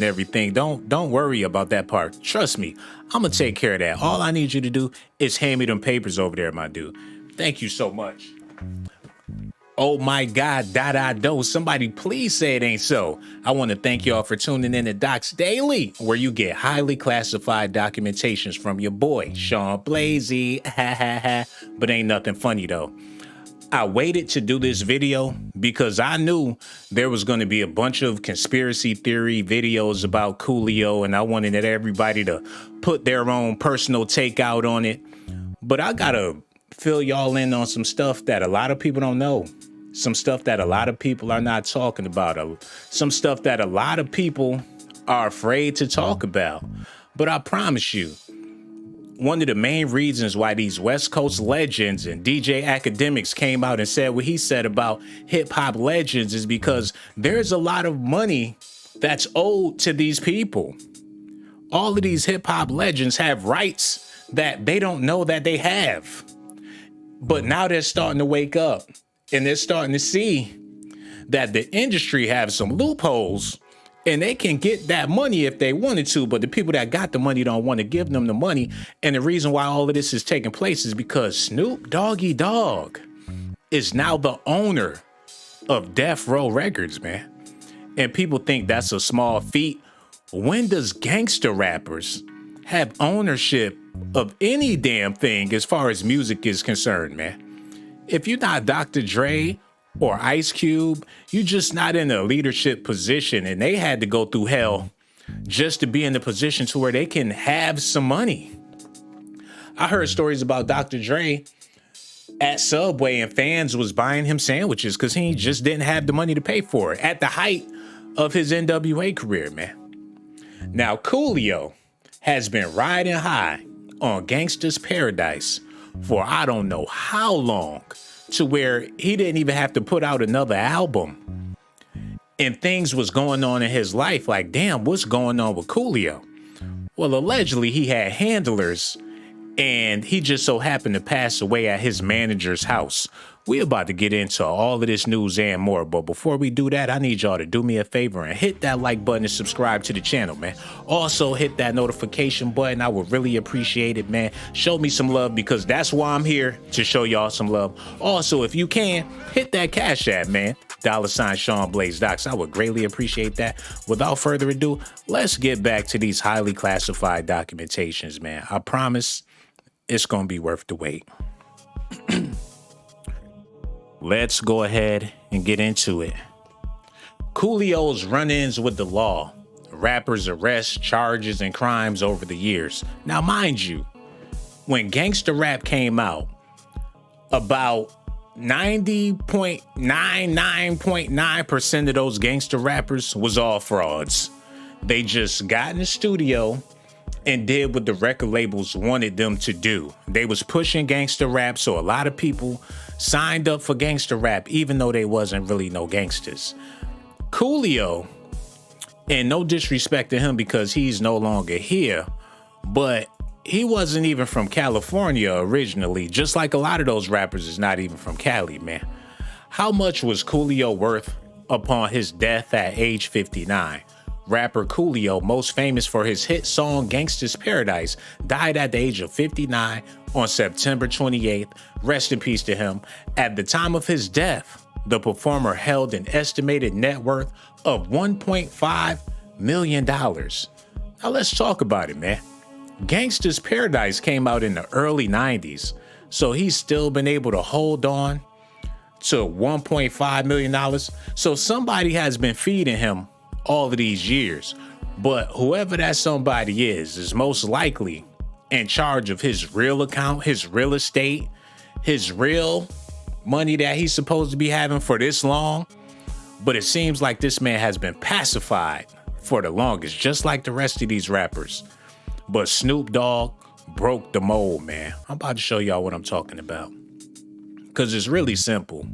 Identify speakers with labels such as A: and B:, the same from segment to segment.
A: and everything. Don't worry about that part. Trust me, I'm gonna take care of that. All I need you to do is hand me them papers over there, my dude. Thank you so much. Oh my God, do. Somebody please say it ain't so. I want to thank y'all for tuning in to Docs Daily, where you get highly classified documentations from your boy, Shawn Blazy. But ain't nothing funny though. I waited to do this video because I knew there was going to be a bunch of conspiracy theory videos about Coolio, and I wanted everybody to put their own personal take out on it. But I gotta fill y'all in on some stuff that a lot of people don't know. Some stuff that a lot of people are not talking about. Some stuff that a lot of people are afraid to talk about. But I promise you, one of the main reasons why these West Coast legends and DJ academics came out and said what he said about hip hop legends is because there's a lot of money that's owed to these people. All of these hip hop legends have rights that they don't know that they have. But now they're starting to wake up. And they're starting to see that the industry has some loopholes and they can get that money if they wanted to, but the people that got the money don't want to give them the money. And the reason why all of this is taking place is because Snoop Doggy Dogg is now the owner of Death Row Records, man. And people think that's a small feat. When does gangster rappers have ownership of any damn thing as far as music is concerned, man? If you're not Dr. Dre or Ice Cube, you're just not in a leadership position, and they had to go through hell just to be in the position to where they can have some money. I heard stories about Dr. Dre at Subway and fans was buying him sandwiches because he just didn't have the money to pay for it at the height of his NWA career, man. Now, Coolio has been riding high on Gangsta's Paradise for I don't know how long, to where he didn't even have to put out another album. And things was going on in his life like, damn, what's going on with Coolio? Well, allegedly he had handlers and he just so happened to pass away at his manager's house. We're about to get into all of this news and more, but before we do that, I need y'all to do me a favor and hit that like button and subscribe to the channel, man. Also, hit that notification button. I would really appreciate it, man. Show me some love because that's why I'm here, to show y'all some love. Also, if you can, hit that Cash App, man. $ShawnBlazeDocs. I would greatly appreciate that. Without further ado, let's get back to these highly classified documentations, man. I promise it's going to be worth the wait. Let's go ahead and get into it. Coolio's run-ins with the law, rappers' arrests, charges, and crimes over the years. Now, mind you, when gangster rap came out, about 90.99.9% of those gangster rappers was all frauds. They just got in the studio and did what the record labels wanted them to do. They was pushing gangster rap, so a lot of people signed up for gangster rap, even though they wasn't really no gangsters. Coolio, and no disrespect to him because he's no longer here, but he wasn't even from California originally, just like a lot of those rappers is not even from Cali, man. How much was Coolio worth upon his death at age 59? Rapper Coolio, most famous for his hit song Gangsta's Paradise, died at the age of 59 on September 28th. Rest in peace to him. At the time of his death, the performer held an estimated net worth of $1.5 million. Now let's talk about it, man. Gangsta's Paradise came out in the early 90s, so he's still been able to hold on to $1.5 million. So somebody has been feeding him all of these years, but whoever that somebody is most likely in charge of his real account, his real estate, his real money that he's supposed to be having for this long. But it seems like this man has been pacified for the longest, just like the rest of these rappers. But Snoop Dogg broke the mold, man. I'm about to show y'all what I'm talking about, because it's really simple.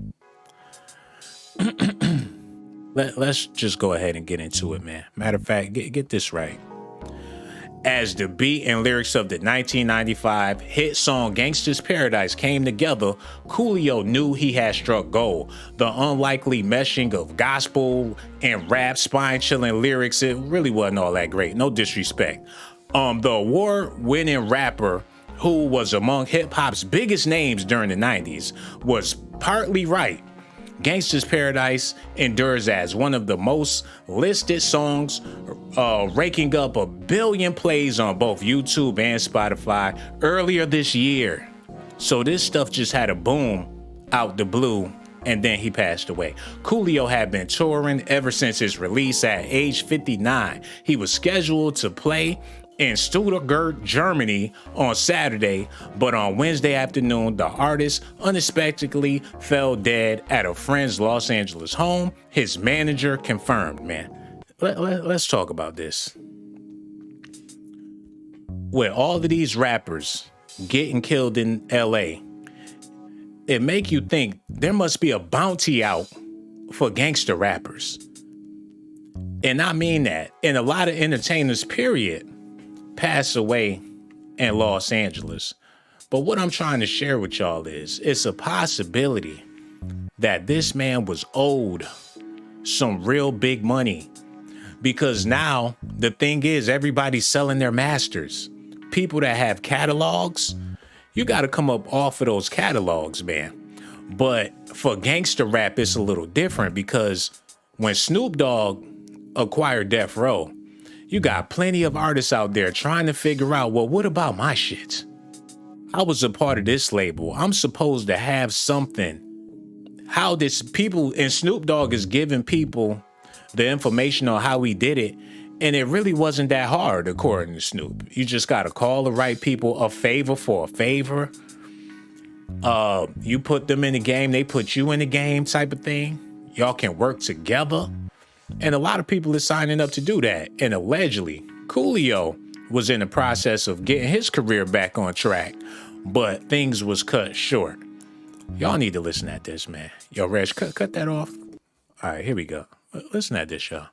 A: Let's just go ahead and get into it, man. Matter of fact, get this right. As the beat and lyrics of the 1995 hit song Gangsta's Paradise came together, Coolio knew he had struck gold. The unlikely meshing of gospel and rap, spine-chilling lyrics, it really wasn't all that great. No disrespect. The award-winning rapper, who was among hip-hop's biggest names during the 90s, was partly right. Gangsta's Paradise endures as one of the most listed songs, raking up 1 billion plays on both YouTube and Spotify earlier this year. So this stuff just had a boom out the blue, and then he passed away. Coolio had been touring ever since his release at age 59. He was scheduled to play in Stuttgart, Germany on Saturday, but on Wednesday afternoon, the artist unexpectedly fell dead at a friend's Los Angeles home. His manager confirmed, man. Let's talk about this. With all of these rappers getting killed in LA, it make you think there must be a bounty out for gangster rappers. And I mean that. And a lot of entertainers, period, pass away in Los Angeles. But what I'm trying to share with y'all is it's a possibility that this man was owed some real big money, because now the thing is everybody's selling their masters. People that have catalogs, you got to come up off of those catalogs, man. But for gangster rap, it's a little different, because when Snoop Dogg acquired Death Row, you got plenty of artists out there trying to figure out, well, what about my shit? I was a part of this label. I'm supposed to have something. How this people, and Snoop Dogg is giving people the information on how he did it. And it really wasn't that hard, according to Snoop. You just got to call the right people, a favor for a favor. You put them in the game, they put you in the game type of thing. Y'all can work together. And a lot of people are signing up to do that. And allegedly, Coolio was in the process of getting his career back on track, but things was cut short. Y'all need to listen at this, man. Yo, Reg, cut that off. All right, here we go. Listen at this, y'all.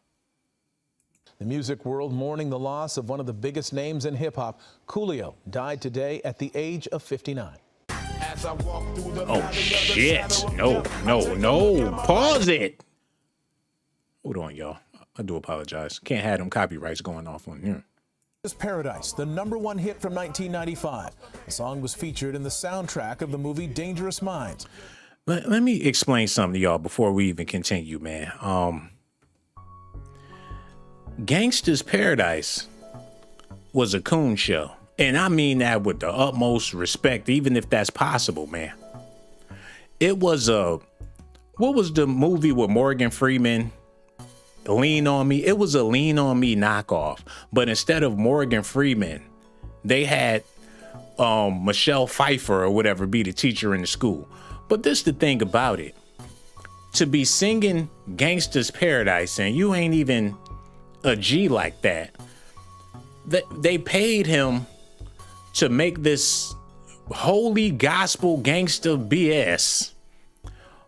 B: The music world mourning the loss of one of the biggest names in hip-hop. Coolio died today at the age of 59.
A: Oh, shit. No. Pause it. Hold on, y'all. I do apologize. Can't have them copyrights going off on here.
B: Paradise, the #1 hit from 1995. The song was featured in the soundtrack of the movie Dangerous Minds.
A: Let me explain something to y'all before we even continue, man. Gangsta's Paradise was a coon show. And I mean that with the utmost respect, even if that's possible, man. It was what was the movie with Morgan Freeman? Lean on Me. It was a Lean on Me knockoff, but instead of Morgan Freeman, they had Michelle Pfeiffer or whatever be the teacher in the school. But this the thing about it. To be singing Gangsta's Paradise and you ain't even a G like that. They paid him to make this holy gospel gangster BS,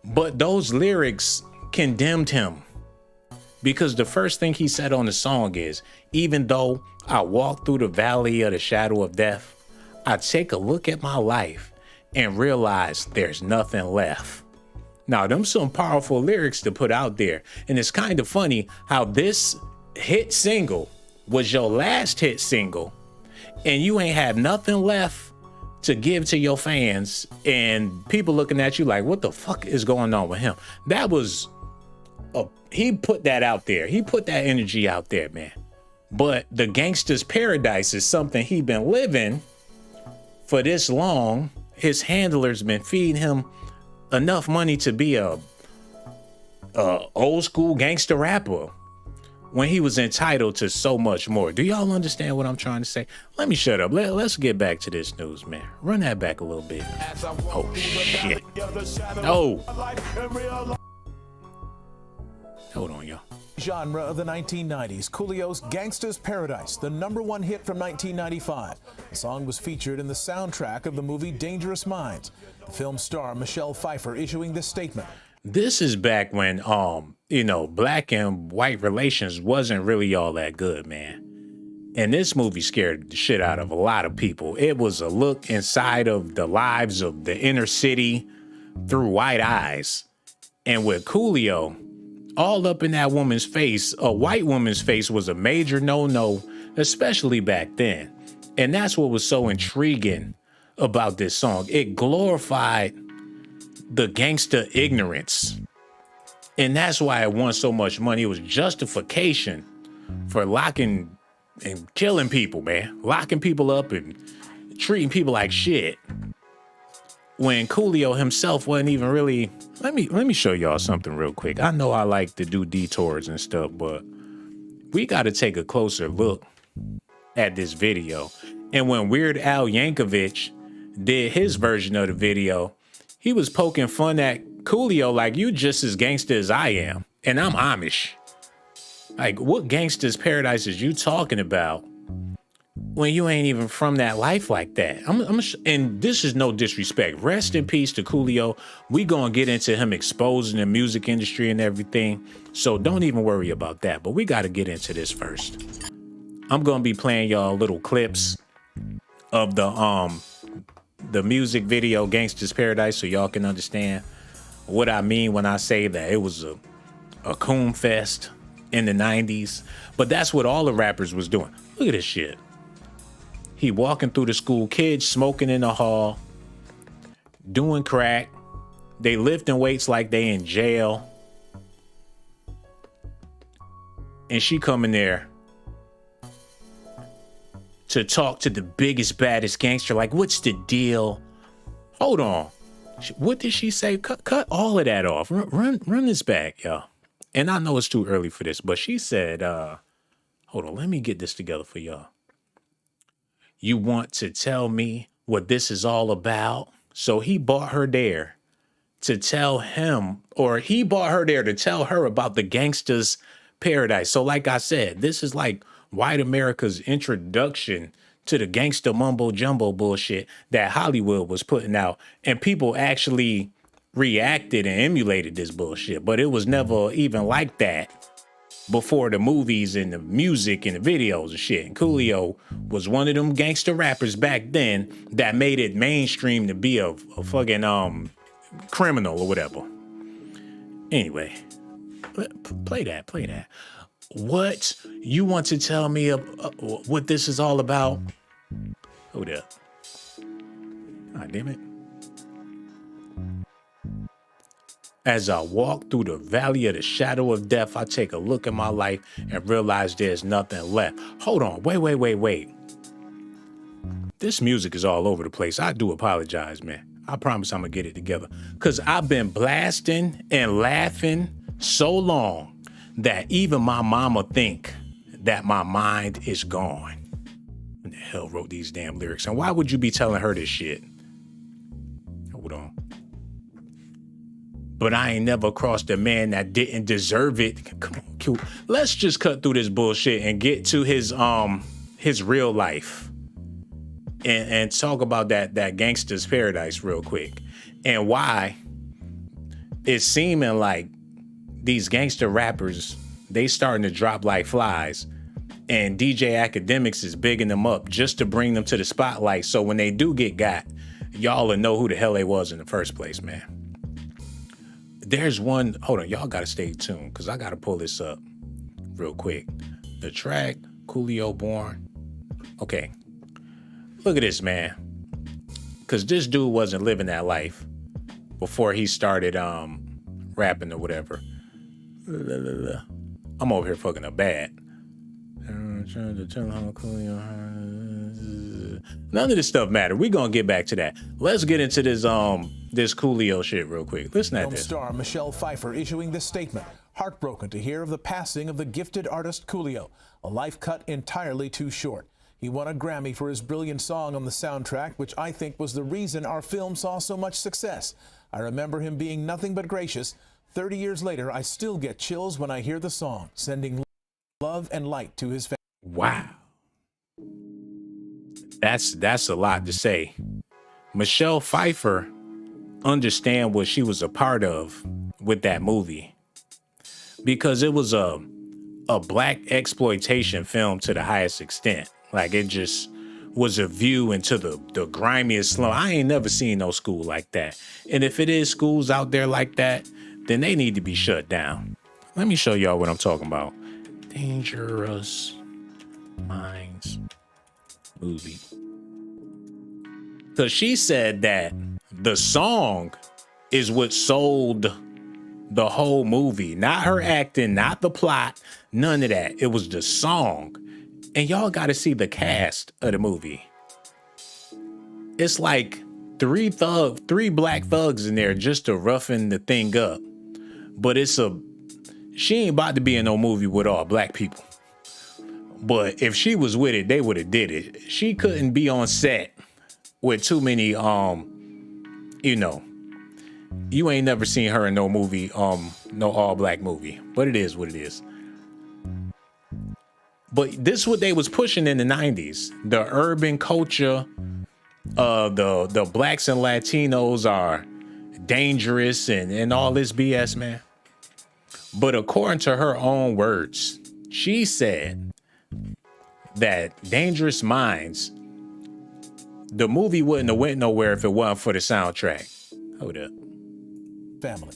A: but those lyrics condemned him. Because the first thing he said on the song is, even though I walk through the valley of the shadow of death, I take a look at my life and realize there's nothing left. Now, them some powerful lyrics to put out there. And it's kind of funny how this hit single was your last hit single and you ain't have nothing left to give to your fans and people looking at you like, what the fuck is going on with him? That was he put that out there. He put that energy out there, man. But the Gangsta's Paradise is something he been living for this long. His handlers been feeding him enough money to be a old school gangster rapper when he was entitled to so much more. Do y'all understand what I'm trying to say? Let me shut up. Let's get back to this news, man. Run that back a little bit. Oh, shit. No. Hold on, y'all.
B: Genre of the 1990s, Coolio's Gangsta's Paradise, the #1 hit from 1995. The song was featured in the soundtrack of the movie Dangerous Minds. The film star Michelle Pfeiffer issuing this statement.
A: This is back when, black and white relations wasn't really all that good, man. And this movie scared the shit out of a lot of people. It was a look inside of the lives of the inner city through white eyes. And with Coolio all up in that woman's face, a white woman's face was a major no-no, especially back then. And that's what was so intriguing about this song. It glorified the gangster ignorance. And that's why it won so much money. It was justification for locking and killing people, man. Locking people up and treating people like shit. When Coolio himself wasn't even really... Let me show y'all something real quick. I know I like to do detours and stuff, but we got to take a closer look at this video. And when Weird Al Yankovic did his version of the video, he was poking fun at Coolio like, you just as gangster as I am, and I'm Amish. Like, what gangster's paradise is you talking about when you ain't even from that life like that? And this is no disrespect. Rest in peace to Coolio. We gonna get into him exposing the music industry and everything, so don't even worry about that. But we gotta get into this first. I'm gonna be playing y'all little clips of the music video Gangsta's Paradise so y'all can understand what I mean when I say that it was a coon fest in the 90s. But that's what all the rappers was doing. Look at this shit. He walking through the school, kids smoking in the hall, doing crack. They lifting weights like they in jail. And she coming there to talk to the biggest, baddest gangster. Like, what's the deal? Hold on. What did she say? Cut all of that off. Run this back, y'all. And I know it's too early for this, but she said, hold on, let me get this together for y'all. You want to tell me what this is all about? So he brought her there to tell him, or he brought her there to tell her about the Gangsta's Paradise. So like I said, this is like white America's introduction to the gangster mumbo jumbo bullshit that Hollywood was putting out. And people actually reacted and emulated this bullshit, but it was never even like that before the movies and the music and the videos and shit. And Coolio was one of them gangster rappers back then that made it mainstream to be a fucking criminal or whatever. Anyway, play that. What? You want to tell me what this is all about? Hold up. God damn it. As I walk through the valley of the shadow of death, I take a look at my life and realize there's nothing left. Hold on. Wait. This music is all over the place. I do apologize, man. I promise I'm going to get it together. Because I've been blasting and laughing so long that even my mama think that my mind is gone. Who the hell wrote these damn lyrics? And why would you be telling her this shit? Hold on. But I ain't never crossed a man that didn't deserve it. Come on, Q. Let's just cut through this bullshit and get to his real life. And talk about that Gangsta's Paradise real quick. And why it's seeming like these gangster rappers, they starting to drop like flies. And DJ Academics is bigging them up just to bring them to the spotlight. So when they do get got, y'all will know who the hell they was in the first place, man. There's one, hold on, y'all gotta stay tuned because I gotta pull this up real quick. The track, Coolio Born. Okay, look at this, man. Because this dude wasn't living that life before he started rapping or whatever. I'm over here fucking up bad. None of this stuff matter. We're gonna get back to that. Let's get into this Coolio shit real quick. Listen at this.
B: Film star Michelle Pfeiffer issuing this statement. Heartbroken to hear of the passing of the gifted artist Coolio, a life cut entirely too short. He won a Grammy for his brilliant song on the soundtrack, which I think was the reason our film saw so much success. I remember him being nothing but gracious. 30 years later, I still get chills when I hear the song, sending love and light to his family.
A: Wow. That's a lot to say. Michelle Pfeiffer understand what she was a part of with that movie, because it was a a black exploitation film to the highest extent. Like, it just was a view into the grimiest slum. I ain't never seen no school like that. And if it is schools out there like that, then they need to be shut down. Let me show y'all what I'm talking about. Dangerous Minds movie. Because she said that the song is what sold the whole movie. Not her acting, not the plot, none of that. It was the song. And y'all got to see the cast of the movie. It's like three black thugs in there just to roughen the thing up. But she ain't about to be in no movie with all black people. But if she was with it, they would have did it. She couldn't be on set with too many, you ain't never seen her in no movie, no all black movie. But it is what it is. But this is what they was pushing in the 90s. The urban culture, the blacks and Latinos are dangerous and all this BS, man. But according to her own words, she said that Dangerous Minds, the movie wouldn't have went nowhere if it wasn't for the soundtrack. Hold up.
B: Family.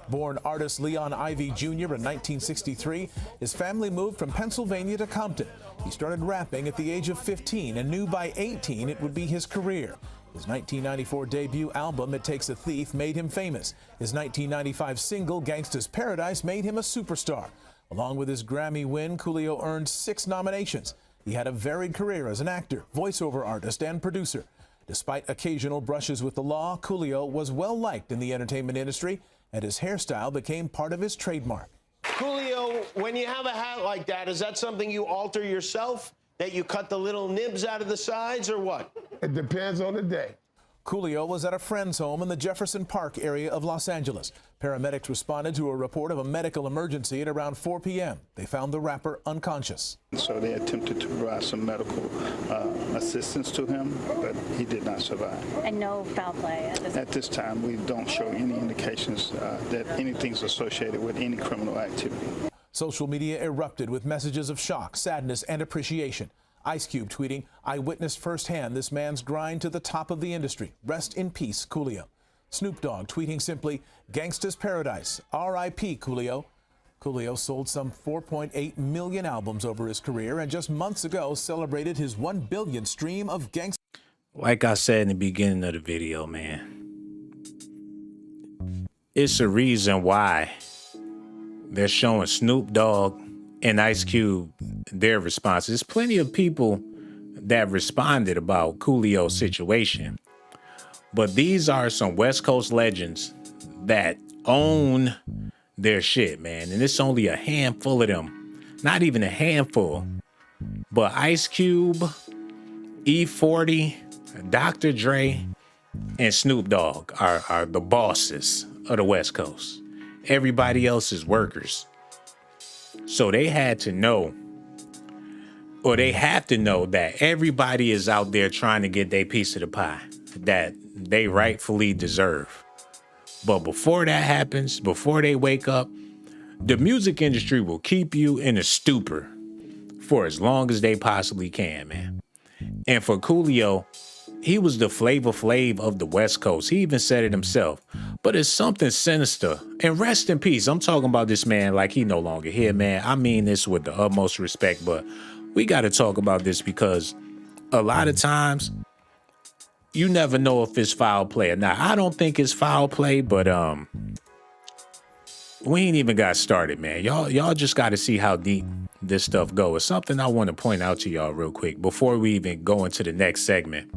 B: Born artist Leon Ivey Jr. in 1963, his family moved from Pennsylvania to Compton. He started rapping at the age of 15 and knew by 18 it would be his career. His 1994 debut album, It Takes a Thief, made him famous. His 1995 single, Gangsta's Paradise, made him a superstar. Along with his Grammy win, Coolio earned 6 nominations. He had a varied career as an actor, voiceover artist, and producer. Despite occasional brushes with the law, Coolio was well liked in the entertainment industry, and his hairstyle became part of his trademark.
C: Coolio, when you have a hat like that, is that something you alter yourself? That you cut the little nibs out of the sides, or what?
D: It depends on the day.
B: Coolio was at a friend's home in the Jefferson Park area of Los Angeles. Paramedics responded to a report of a medical emergency at around 4 p.m. They found the rapper unconscious.
E: So they attempted to provide some medical assistance to him, but he did not survive.
F: And no foul play
E: At this time, we don't show any indications that anything's associated with any criminal activity.
B: Social media erupted with messages of shock, sadness, and appreciation. Ice Cube tweeting, "I witnessed firsthand this man's grind to the top of the industry. Rest in peace, Coolio." Snoop Dogg tweeting simply, "Gangsta's Paradise, R.I.P. Coolio." Coolio sold some 4.8 million albums over his career and just months ago celebrated his 1 billion stream of gangsta.
A: Like I said in the beginning of the video, man, it's a reason why they're showing Snoop Dogg and Ice Cube their responses. There's plenty of people that responded about Coolio's situation. But these are some West Coast legends that own their shit, man. And it's only a handful of them. Not even a handful. But Ice Cube, E40, Dr. Dre, and Snoop Dogg are the bosses of the West Coast. Everybody else is workers. So they had to know, or they have to know, that everybody is out there trying to get their piece of the pie that they rightfully deserve. But before that happens, before they wake up, the music industry will keep you in a stupor for as long as they possibly can, man. And for Coolio, he was the Flavor Flav of the West Coast. He even said it himself. But it's something sinister. And rest in peace. I'm talking about this man like he no longer here, man. I mean this with the utmost respect, but we got to talk about this because a lot of times you never know if it's foul play or not. I don't think it's foul play, but we ain't even got started, man. Y'all just got to see how deep this stuff goes. It's something I want to point out to y'all real quick before we even go into the next segment.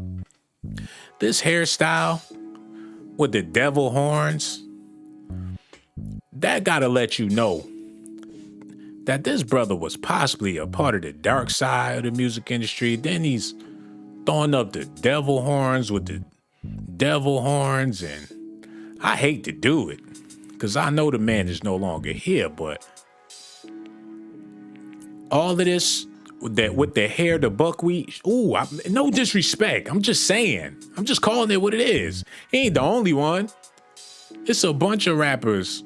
A: This hairstyle with the devil horns, that gotta let you know that this brother was possibly a part of the dark side of the music industry. Then he's throwing up the devil horns with the devil horns, and I hate to do it because I know the man is no longer here, but all of this with the hair, the buckwheat, no disrespect. I'm just saying. I'm just calling it what it is. He ain't the only one. It's a bunch of rappers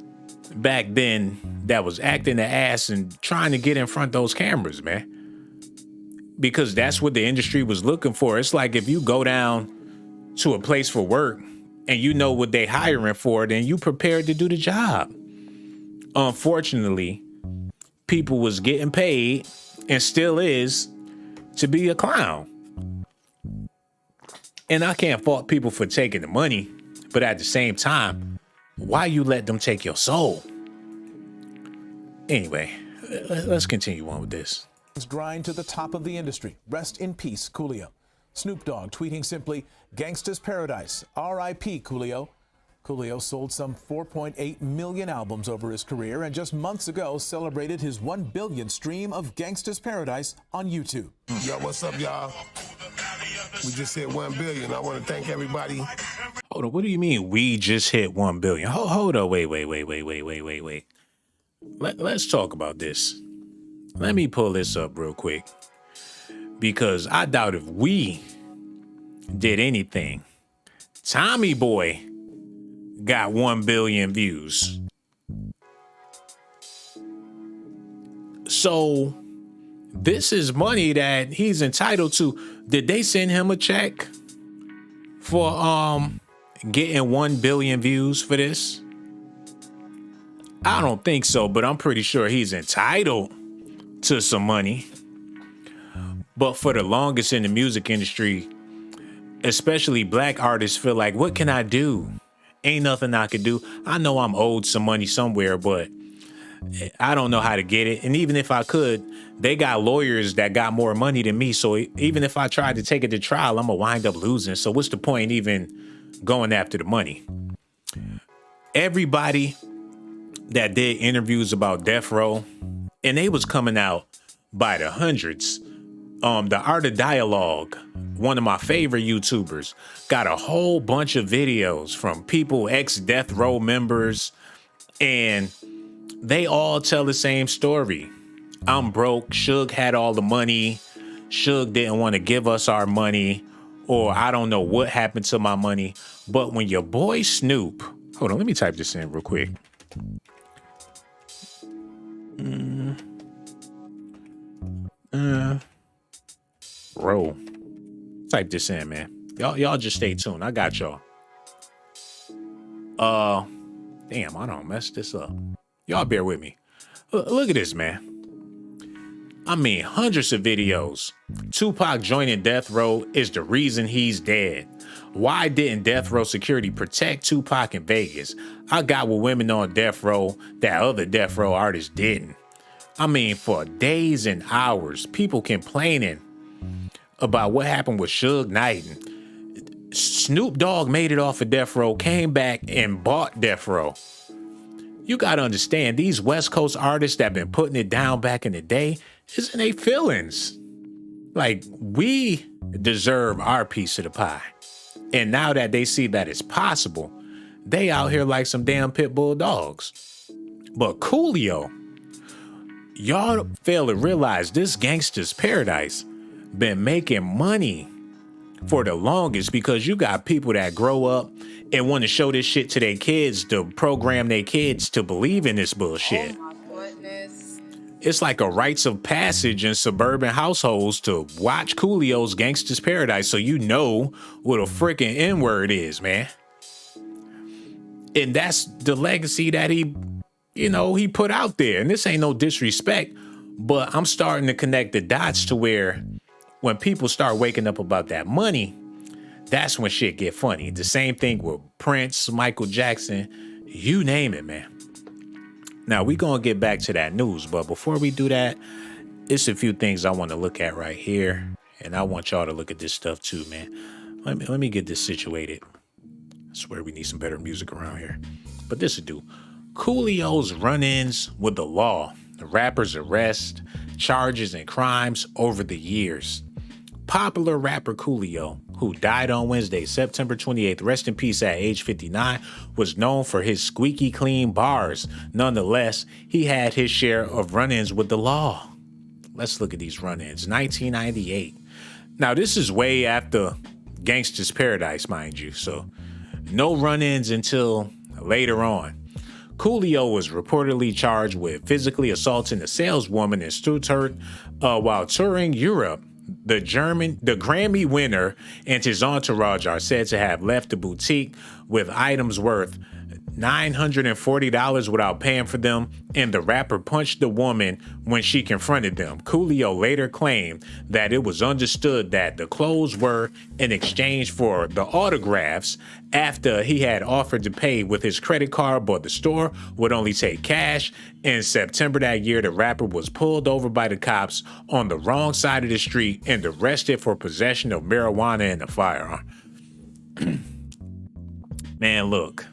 A: back then that was acting the ass and trying to get in front of those cameras, man. Because that's what the industry was looking for. It's like if you go down to a place for work and you know what they hiring for, then you prepared to do the job. Unfortunately, people was getting paid and still is to be a clown. And I can't fault people for taking the money, but at the same time, why you let them take your soul? Anyway, let's continue on with this.
B: Grind to the top of the industry. Rest in peace, Coolio. Snoop Dogg tweeting simply, "Gangsta's Paradise, R.I.P. Coolio." Coolio sold some 4.8 million albums over his career and just months ago celebrated his 1 billion stream of Gangsta's Paradise on YouTube.
D: Yo, what's up, y'all? We just hit 1 billion. I want to thank everybody.
A: Hold on, what do you mean we just hit 1 billion? Hold on, wait. Let's talk about this. Let me pull this up real quick, because I doubt if we did anything. Tommy Boy got 1 billion views. So this is money that he's entitled to. Did they send him a check for getting 1 billion views for this? I don't think so, but I'm pretty sure he's entitled to some money. But for the longest in the music industry, especially black artists, feel like, what can I do? Ain't nothing I could do. I know I'm owed some money somewhere, but I don't know how to get it. And even if I could, they got lawyers that got more money than me. So even if I tried to take it to trial, I'm gonna wind up losing. So what's the point even going after the money? Everybody that did interviews about Death Row, and they was coming out by the hundreds. The Art of Dialogue, one of my favorite YouTubers, got a whole bunch of videos from people, ex-Death Row members, and they all tell the same story. I'm broke. Suge had all the money. Suge didn't want to give us our money, or I don't know what happened to my money. But when your boy Snoop, hold on, let me type this in real quick. Bro, type this in, man. Y'all just stay tuned. I got y'all. Damn, I don't mess this up. Y'all bear with me. Look at this, man. I mean, hundreds of videos. Tupac joining Death Row is the reason he's dead. Why didn't Death Row security protect Tupac in Vegas? I got with women on Death Row that other Death Row artists didn't. I mean, for days and hours, people complaining about what happened with Suge Knight. Snoop Dogg made it off of Death Row, came back and bought Death Row. You gotta understand, these West Coast artists that been putting it down back in the day, it's in their feelings. Like, we deserve our piece of the pie. And now that they see that it's possible, they out here like some damn pit bull dogs. But Coolio, y'all fail to realize this Gangsta's Paradise been making money for the longest, because you got people that grow up and want to show this shit to their kids, to program their kids to believe in this bullshit.
F: Oh my goodness.
A: It's like a rites of passage in suburban households to watch Coolio's Gangsta's Paradise so you know what a freaking N-word is, man. And that's the legacy that he put out there. And this ain't no disrespect, but I'm starting to connect the dots to where when people start waking up about that money, that's when shit get funny. The same thing with Prince, Michael Jackson, you name it, man. Now, we gonna get back to that news, but before we do that, it's a few things I want to look at right here, and I want y'all to look at this stuff too, man. Let me get this situated. I swear we need some better music around here, but this will do. Coolio's run-ins with the law, the rapper's arrest, charges, and crimes over the years. Popular rapper Coolio, who died on Wednesday, September 28th, rest in peace at age 59, was known for his squeaky clean bars. Nonetheless, he had his share of run-ins with the law. Let's look at these run-ins. 1998. Now, this is way after Gangsta's Paradise, mind you, so no run-ins until later on. Coolio was reportedly charged with physically assaulting a saleswoman in Stuttgart while touring Europe. The Grammy winner and his entourage are said to have left the boutique with items worth $940 without paying for them, and the rapper punched the woman when she confronted them. Coolio later claimed that it was understood that the clothes were in exchange for the autographs after he had offered to pay with his credit card, but the store would only take cash. In September that year, the rapper was pulled over by the cops on the wrong side of the street and arrested for possession of marijuana and a firearm. Man, look.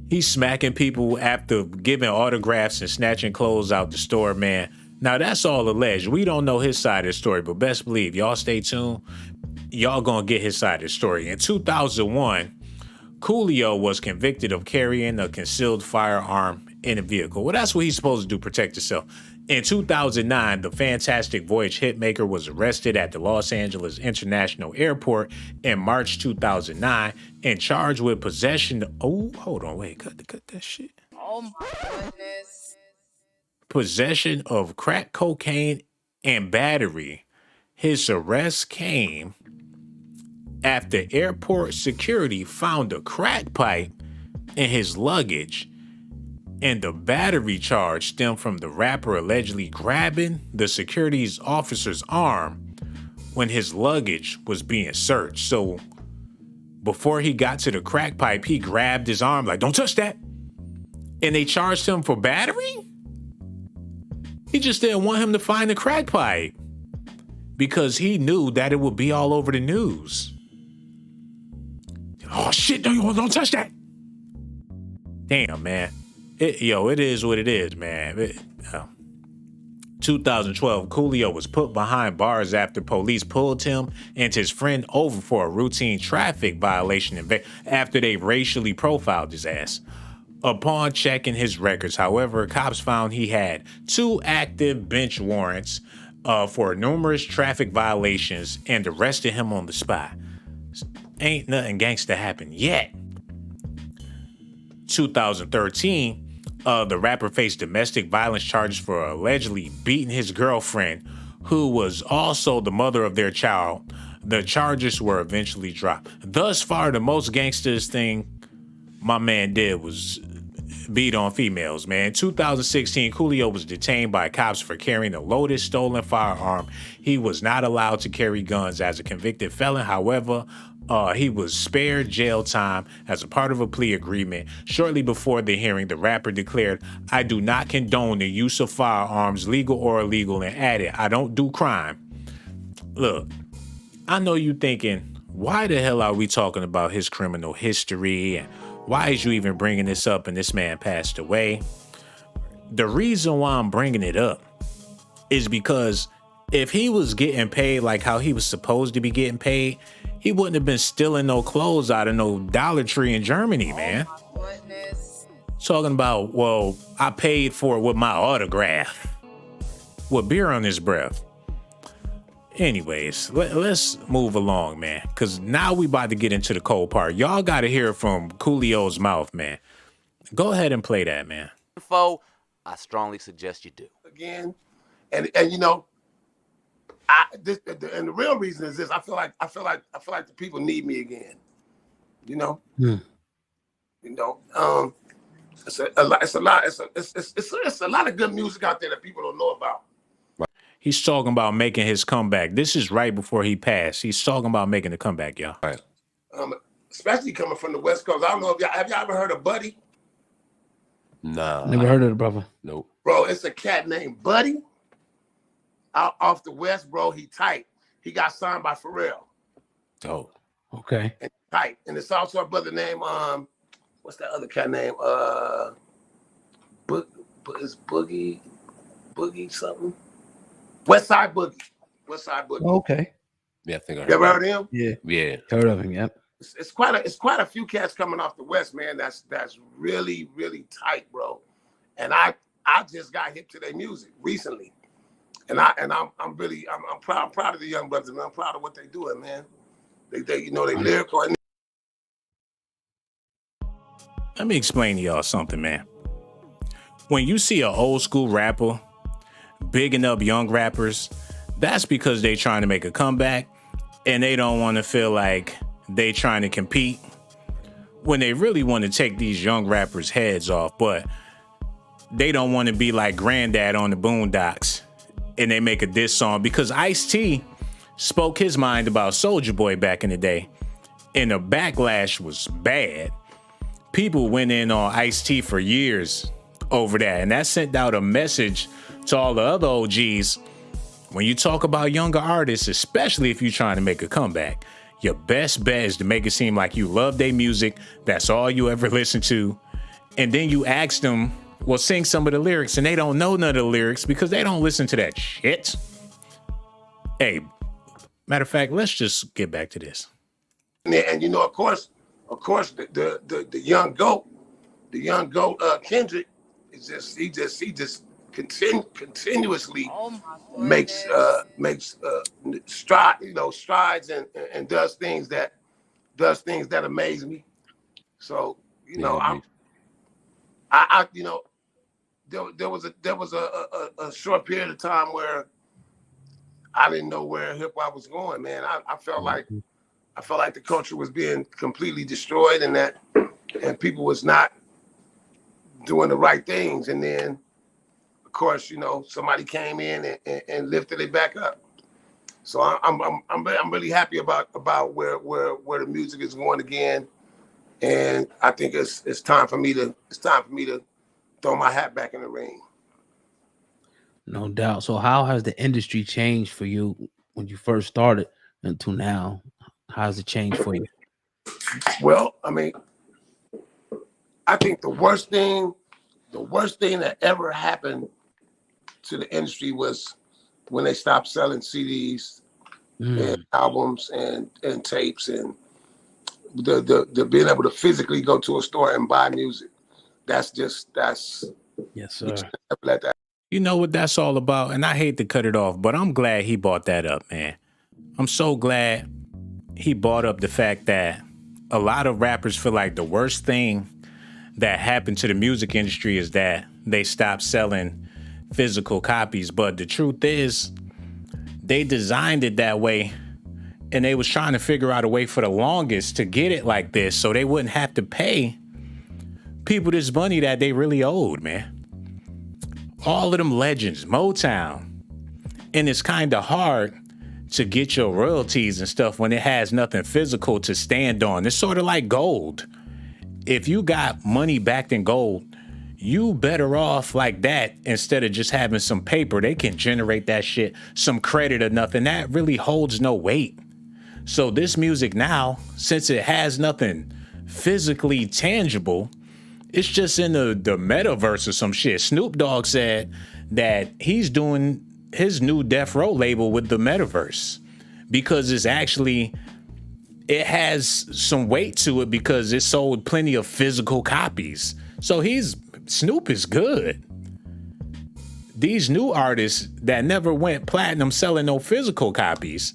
A: He's smacking people after giving autographs and snatching clothes out the store, man. Now, that's all alleged. We don't know his side of the story, but best believe, y'all stay tuned. Y'all gonna get his side of the story. In 2001, Coolio was convicted of carrying a concealed firearm in a vehicle. Well, that's what he's supposed to do, protect himself. In 2009, the Fantastic Voyage hitmaker was arrested at the Los Angeles International Airport in March 2009 and charged with possession. Oh, hold on, wait, cut that shit.
F: Oh my goodness.
A: Possession of crack cocaine and battery. His arrest came after airport security found a crack pipe in his luggage, and the battery charge stemmed from the rapper allegedly grabbing the security's officer's arm when his luggage was being searched. So before he got to the crack pipe, he grabbed his arm like, don't touch that. And they charged him for battery? He just didn't want him to find the crack pipe because he knew that it would be all over the news. Oh shit, don't touch that. Damn, man. It is what it is, man. 2012, Coolio was put behind bars after police pulled him and his friend over for a routine traffic violation after they racially profiled his ass. Upon checking his records, however, cops found he had 2 active bench warrants for numerous traffic violations and arrested him on the spot. Ain't nothing gangsta happened yet. 2013, the rapper faced domestic violence charges for allegedly beating his girlfriend, who was also the mother of their child. The charges were eventually dropped. Thus far, the most gangsters thing my man did was beat on females, man. In 2016, Coolio was detained by cops for carrying a loaded stolen firearm. He was not allowed to carry guns as a convicted felon. However, he was spared jail time as a part of a plea agreement. Shortly before the hearing, the rapper declared, "I do not condone the use of firearms, legal or illegal," and added, "I don't do crime." Look, I know you thinking, why the hell are we talking about his criminal history? And why is you even bringing this up and this man passed away? The reason why I'm bringing it up is because if he was getting paid like how he was supposed to be getting paid, he wouldn't have been stealing no clothes out of no Dollar Tree in Germany, man.
F: Oh my goodness.
A: Talking about, well, I paid for it with my autograph. With beer on his breath. Anyways, let's move along, man. Because now we about to get into the cold part. Y'all got to hear it from Coolio's mouth, man. Go ahead and play that, man.
G: Info, I strongly suggest you do.
D: Again, and you know, and the real reason is this: I feel like the people need me again. You know, it's a lot of good music out there that people don't know about.
A: He's talking about making his comeback. This is right before he passed. He's talking about making a comeback, y'all.
H: Right.
D: Especially coming from the West Coast. I don't know if have y'all ever heard of Buddy?
H: Nah.
I: Never heard of it, brother.
H: Nope.
D: Bro, it's a cat named Buddy. Out off the West, bro. He tight. He got signed by Pharrell.
H: Oh.
I: Okay.
D: And tight. And it's also a brother named what's that other cat name? Is Boogie something? Westside Boogie.
I: Okay.
H: Yeah, I think I heard.
D: You ever heard of him?
I: Yeah.
H: Yeah.
I: Heard of him, yep.
D: It's quite a few cats coming off the West, man. That's really, really tight, bro. And I just got hip to their music recently. And I'm proud of the young brothers, man. I'm proud of what they doing, man. They lyrical.
A: Let me explain to y'all something, man. when you see an old school rapper bigging up young rappers, that's because they trying to make a comeback and they don't want to feel like they trying to compete when they really want to take these young rappers' heads off, but they don't want to be like Granddad on the Boondocks and they make a diss song because Ice-T spoke his mind about Soulja Boy back in the day and the backlash was bad. People went in on Ice-T for years over that, and that sent out a message to all the other OGs. When you talk about younger artists, especially if you're trying to make a comeback, your best bet is to make it seem like you love their music. That's all you ever listen to. And then you ask them, well, sing some of the lyrics, and they don't know none of the lyrics because they don't listen to that shit. Hey, matter of fact, let's just get back to this.
D: And you know, of course, the young goat, Kendrick, he just continuously makes strides and does things that amaze me. So you know, I you know, there was a short period of time where I didn't know where hip hop was going, man. I felt like the culture was being completely destroyed and people was not doing the right things. And then, of course, you know, somebody came in and lifted it back up. So I'm really happy about where the music is going again. And I think it's time for me to throw my hat back in the ring.
I: No doubt. So how has the industry changed for you when you first started until now? How has it changed for you?
D: Well, I mean, I think the worst thing that ever happened to the industry was when they stopped selling CDs and albums and tapes and the being able to physically go to a store and buy music. That's
I: yes, sir.
D: Let that.
A: You know what that's all about? And I hate to cut it off, but I'm glad he brought that up, man. I'm so glad he brought up the fact that a lot of rappers feel like the worst thing that happened to the music industry is that they stopped selling physical copies. But the truth is, they designed it that way and they was trying to figure out a way for the longest to get it like this so they wouldn't have to pay people this money that they really owed, man. All of them legends, Motown. And it's kind of hard to get your royalties and stuff when it has nothing physical to stand on. It's sort of like gold. If you got money backed in gold, you better off like that instead of just having some paper. They can generate that shit, some credit or nothing. That really holds no weight. So this music now, since it has nothing physically tangible, it's just in the metaverse or some shit. Snoop Dogg said that he's doing his new Death Row label with the metaverse because it has some weight to it because it sold plenty of physical copies. So Snoop is good. These new artists that never went platinum selling no physical copies,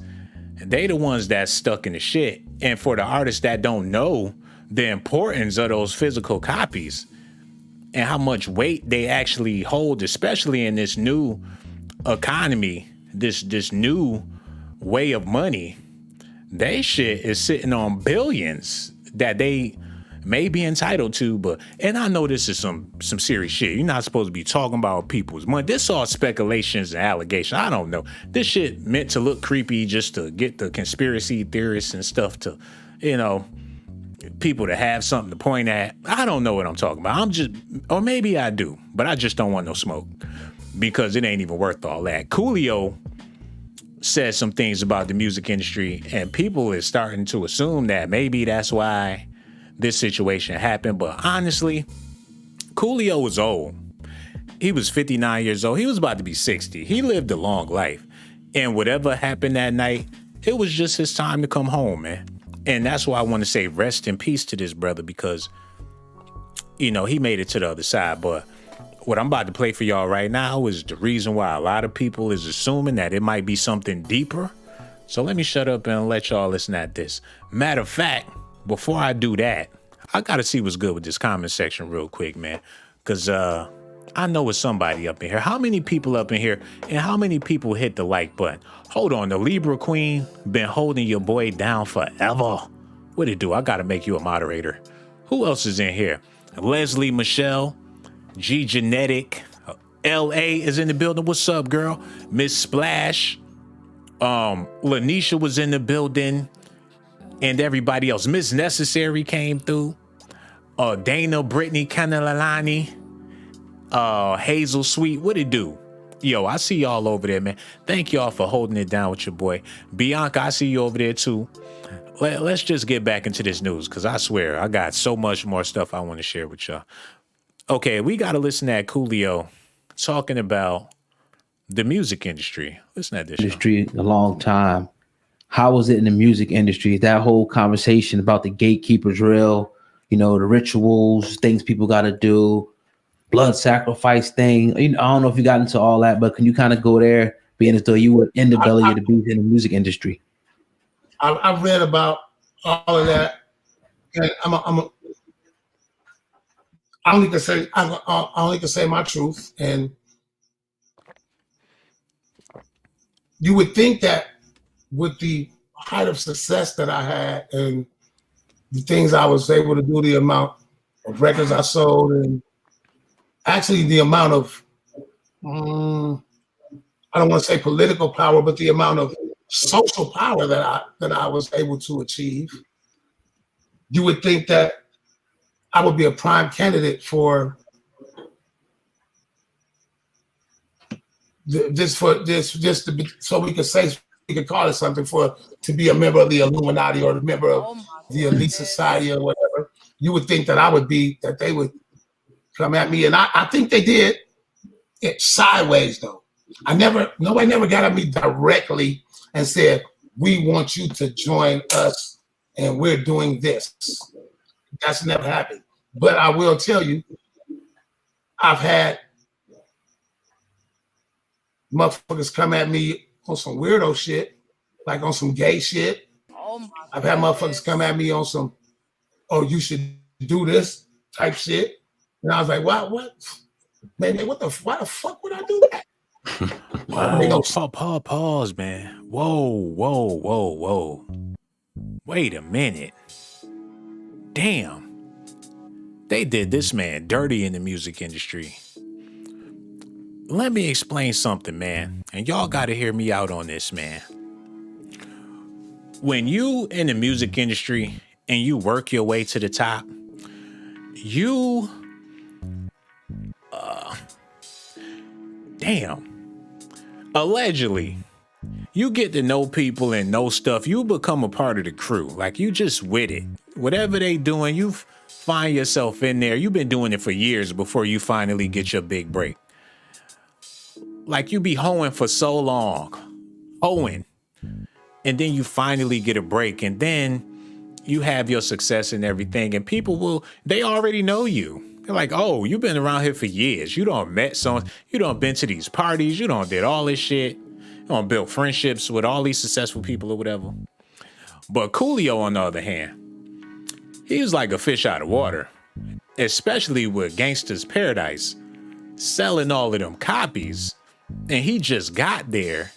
A: they the ones that's stuck in the shit. And for the artists that don't know the importance of those physical copies and how much weight they actually hold, especially in this new economy, this new way of money, they shit is sitting on billions that they may be entitled to. And I know this is some serious shit. You're not supposed to be talking about people's money. This all speculations and allegations. I don't know. This shit meant to look creepy just to get the conspiracy theorists and stuff to, you know, people to have something to point at. I don't know what I'm talking about. Or maybe I do, but I just don't want no smoke because it ain't even worth all that. Coolio said some things about the music industry and people is starting to assume that maybe that's why this situation happened. But honestly, Coolio was old. He was 59 years old. He was about to be 60. He lived a long life. And whatever happened that night, it was just his time to come home, man. And that's why I want to say rest in peace to this brother because, you know, he made it to the other side. But what I'm about to play for y'all right now is the reason why a lot of people is assuming that it might be something deeper. So let me shut up and let y'all listen at this. Matter of fact, before I do that, I got to see what's good with this comment section real quick, man. Because I know it's somebody up in here. How many people up in here and how many people hit the like button? Hold on, the Libra Queen been holding your boy down forever. What it do? I gotta make you a moderator. Who else is in here? Leslie Michelle, G Genetic, LA is in the building. What's up, girl? Miss Splash, Lanisha was in the building, and everybody else. Miss Necessary came through. Dana, Brittany, Canalani, Hazel Sweet. What it do? Yo, I see y'all over there, man. Thank y'all for holding it down with your boy. Bianca, I see you over there too. Let's just get back into this news, because I swear I got so much more stuff I want to share with y'all. Okay, we got to listen to Coolio talking about the music industry. Listen to this.
I: Industry a long time. How was it in the music industry? That whole conversation about the gatekeepers real, you know, the rituals, things people got to do, blood sacrifice thing. You know, I don't know if you got into all that, but can you kind of go there, being as though you were in the belly of the beast in the music industry?
D: I've read about all of that, and I only can say my truth. And you would think that with the height of success that I had and the things I was able to do, the amount of records I sold, and actually the amount of I don't want to say political power, but the amount of social power that I was able to achieve, you would think that I would be a prime candidate for this, just to be, so we could say, we could call it something, to be a member of the Illuminati or a member of the elite society or whatever. You would think that that they would come at me, and I think they did it sideways though. Nobody never got at me directly and said, we want you to join us and we're doing this. That's never happened. But I will tell you, I've had motherfuckers come at me on some weirdo shit, like on some gay shit. I've had motherfuckers come at me on some, oh, you should do this type shit. And I was like, what? Man, why the fuck would I do that?
A: Pause, man. Whoa. Wait a minute. Damn. They did this man dirty in the music industry. Let me explain something, man. And y'all got to hear me out on this, man. When you in the music industry and you work your way to the top, you... allegedly, you get to know people and know stuff. You become a part of the crew. Like, you just with it. Whatever they doing, you find yourself in there. You've been doing it for years before you finally get your big break. Like, you be hoeing for so long. Hoeing. And then you finally get a break. And then you have your success and everything. And people they already know you. They're like, oh, you've been around here for years. You done met someone. You done been to these parties. You done did all this shit. You done built friendships with all these successful people or whatever. But Coolio, on the other hand, he was like a fish out of water, especially with Gangsta's Paradise, selling all of them copies. And he just got there.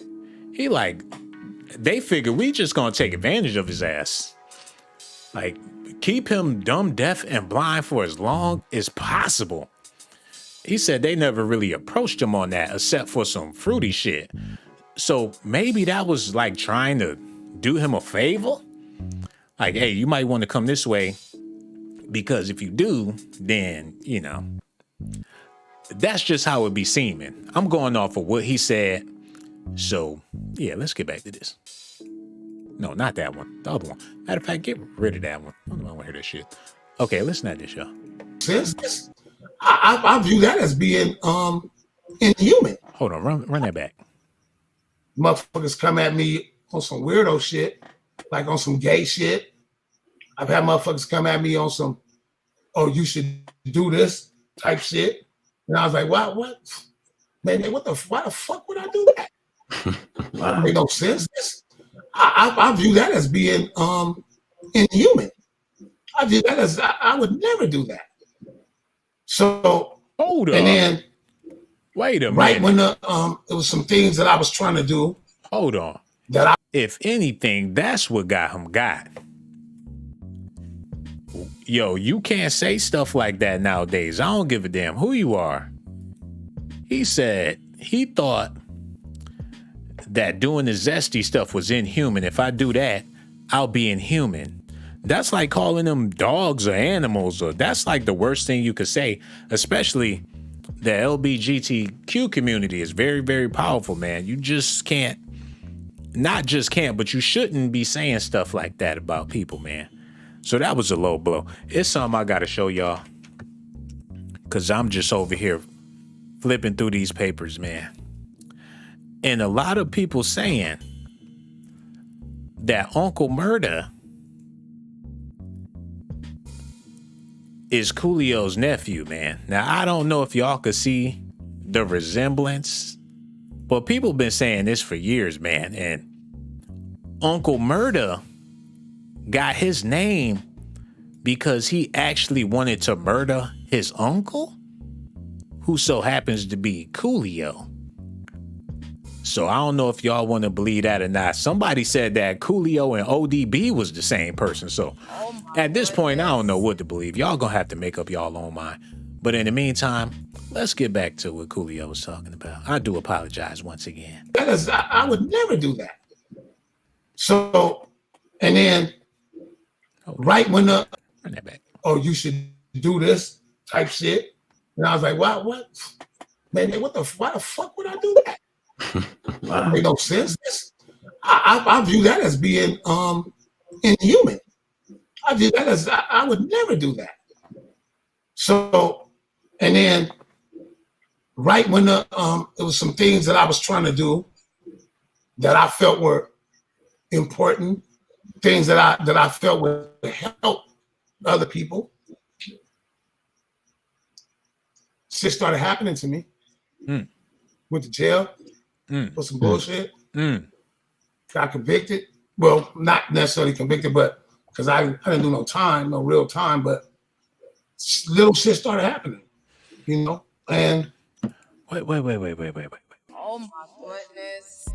A: They figured we just gonna take advantage of his ass. Like, keep him dumb, deaf, and blind for as long as possible. He said they never really approached him on that except for some fruity shit. So maybe that was like trying to do him a favor. Like, hey, you might want to come this way because if you do, then, you know, that's just how it be seeming. I'm going off of what he said. So, yeah, let's get back to this. No, not that one. The other one. Matter of fact, get rid of that one. I don't want to hear that shit. Okay, listen to this, y'all.
D: I view that as being inhuman.
A: Hold on, run that back.
D: Motherfuckers come at me on some weirdo shit, like on some gay shit. I've had motherfuckers come at me on some, oh, you should do this type shit. And I was like, what? Man, why the fuck would I do that? That make no sense. I view that as being inhuman. I view that as I would never do that. So
A: hold up.
D: And then
A: Wait a
D: Right
A: minute.
D: when it was some things that I was trying to do
A: Hold on.
D: that I
A: If anything, that's what got him got. Yo, you can't say stuff like that nowadays. I don't give a damn who you are. He said he thought that doing the zesty stuff was inhuman. If I do that, I'll be inhuman. That's like calling them dogs or animals, or that's like the worst thing you could say, especially the LGBTQ community is very, very powerful, man. You just can't, not just can't, but you shouldn't be saying stuff like that about people, man. So that was a low blow. It's something I got to show y'all, because I'm just over here flipping through these papers, man. And a lot of people saying that Uncle Murda is Coolio's nephew, man. Now, I don't know if y'all could see the resemblance, but people been saying this for years, man. And Uncle Murda got his name because he actually wanted to murder his uncle, who so happens to be Coolio. So I don't know if y'all want to believe that or not. Somebody said that Coolio and ODB was the same person. So at this point, I don't know what to believe. Y'all gonna have to make up y'all own mind. But in the meantime, let's get back to what Coolio was talking about. I do apologize once again.
D: I would never do that. So, and then right when
A: Run that back.
D: you should do this type shit, and I was like, what? Man, why the fuck would I do that? That make no sense. I view that as being inhuman. I view that as I would never do that. So, and then right when it was some things that I was trying to do that I felt were important, things that I felt would help other people, shit started happening to me. Went to jail for some bullshit. Got convicted. Well, not necessarily convicted, but because I didn't do no time, no real time, but little shit started happening, you know? And
A: Wait.
F: Oh my goodness.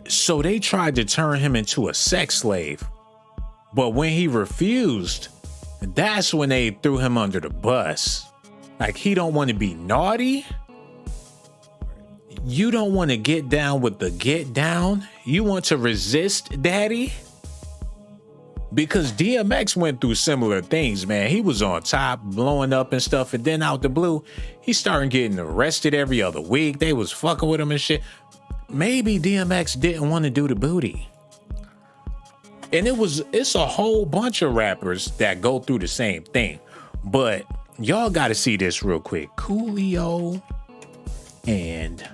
A: So they tried to turn him into a sex slave. But when he refused, that's when they threw him under the bus. Like, he don't want to be naughty. You don't want to get down with the get down. You want to resist daddy. Because DMX went through similar things, man. He was on top, blowing up and stuff. And then out the blue, he started getting arrested every other week. They was fucking with him and shit. Maybe DMX didn't want to do the booty. And it's a whole bunch of rappers that go through the same thing. But y'all got to see this real quick. Coolio and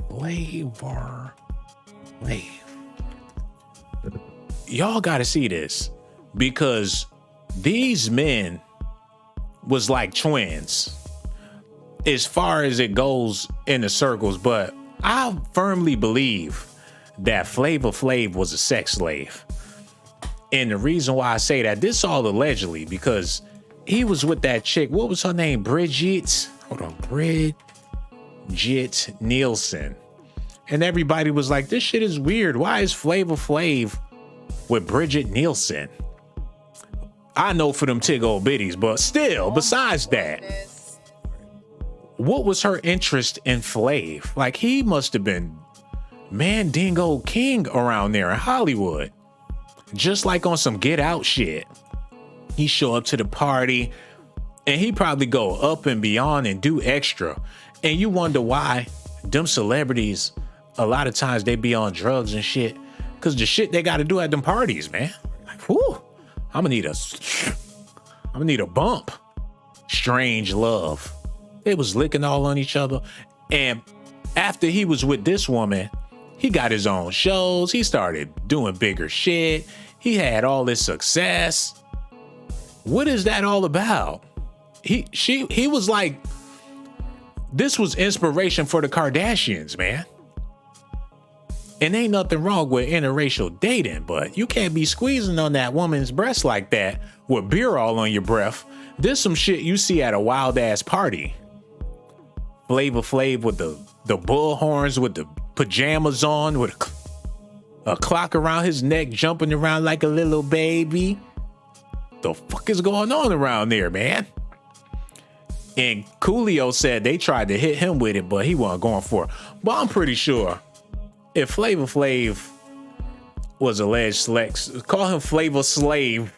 A: Flavor Flav. Y'all got to see this, because these men was like twins as far as it goes in the circles. But I firmly believe that Flavor Flav was a sex slave. And the reason why I say that, this all allegedly, because he was with that chick. What was her name? Bridget Nielsen. And everybody was like, this shit is weird. Why is Flavor Flav with Bridget Nielsen? I know for them tig old biddies, but still, besides that, what was her interest in Flav? Like, he must have been Mandingo King around there in Hollywood. Just like on some Get Out shit. He show up to the party and he probably go up and beyond and do extra. And you wonder why them celebrities, a lot of times they be on drugs and shit, because the shit they got to do at them parties, man. Like, whoo, I'm gonna need a bump. Strange love. They was licking all on each other. And after he was with this woman, he got his own shows. He started doing bigger shit. He had all this success. What is that all about? He was like, this was inspiration for the Kardashians, man. And ain't nothing wrong with interracial dating, but you can't be squeezing on that woman's breast like that with beer all on your breath. This some shit you see at a wild ass party. Flavor Flav with the bull horns, with the pajamas on, with a clock around his neck, jumping around like a little baby. The fuck is going on around there, man? And Coolio said they tried to hit him with it, but he wasn't going for it. But I'm pretty sure if Flavor Flav was alleged sex, call him Flavor Slave,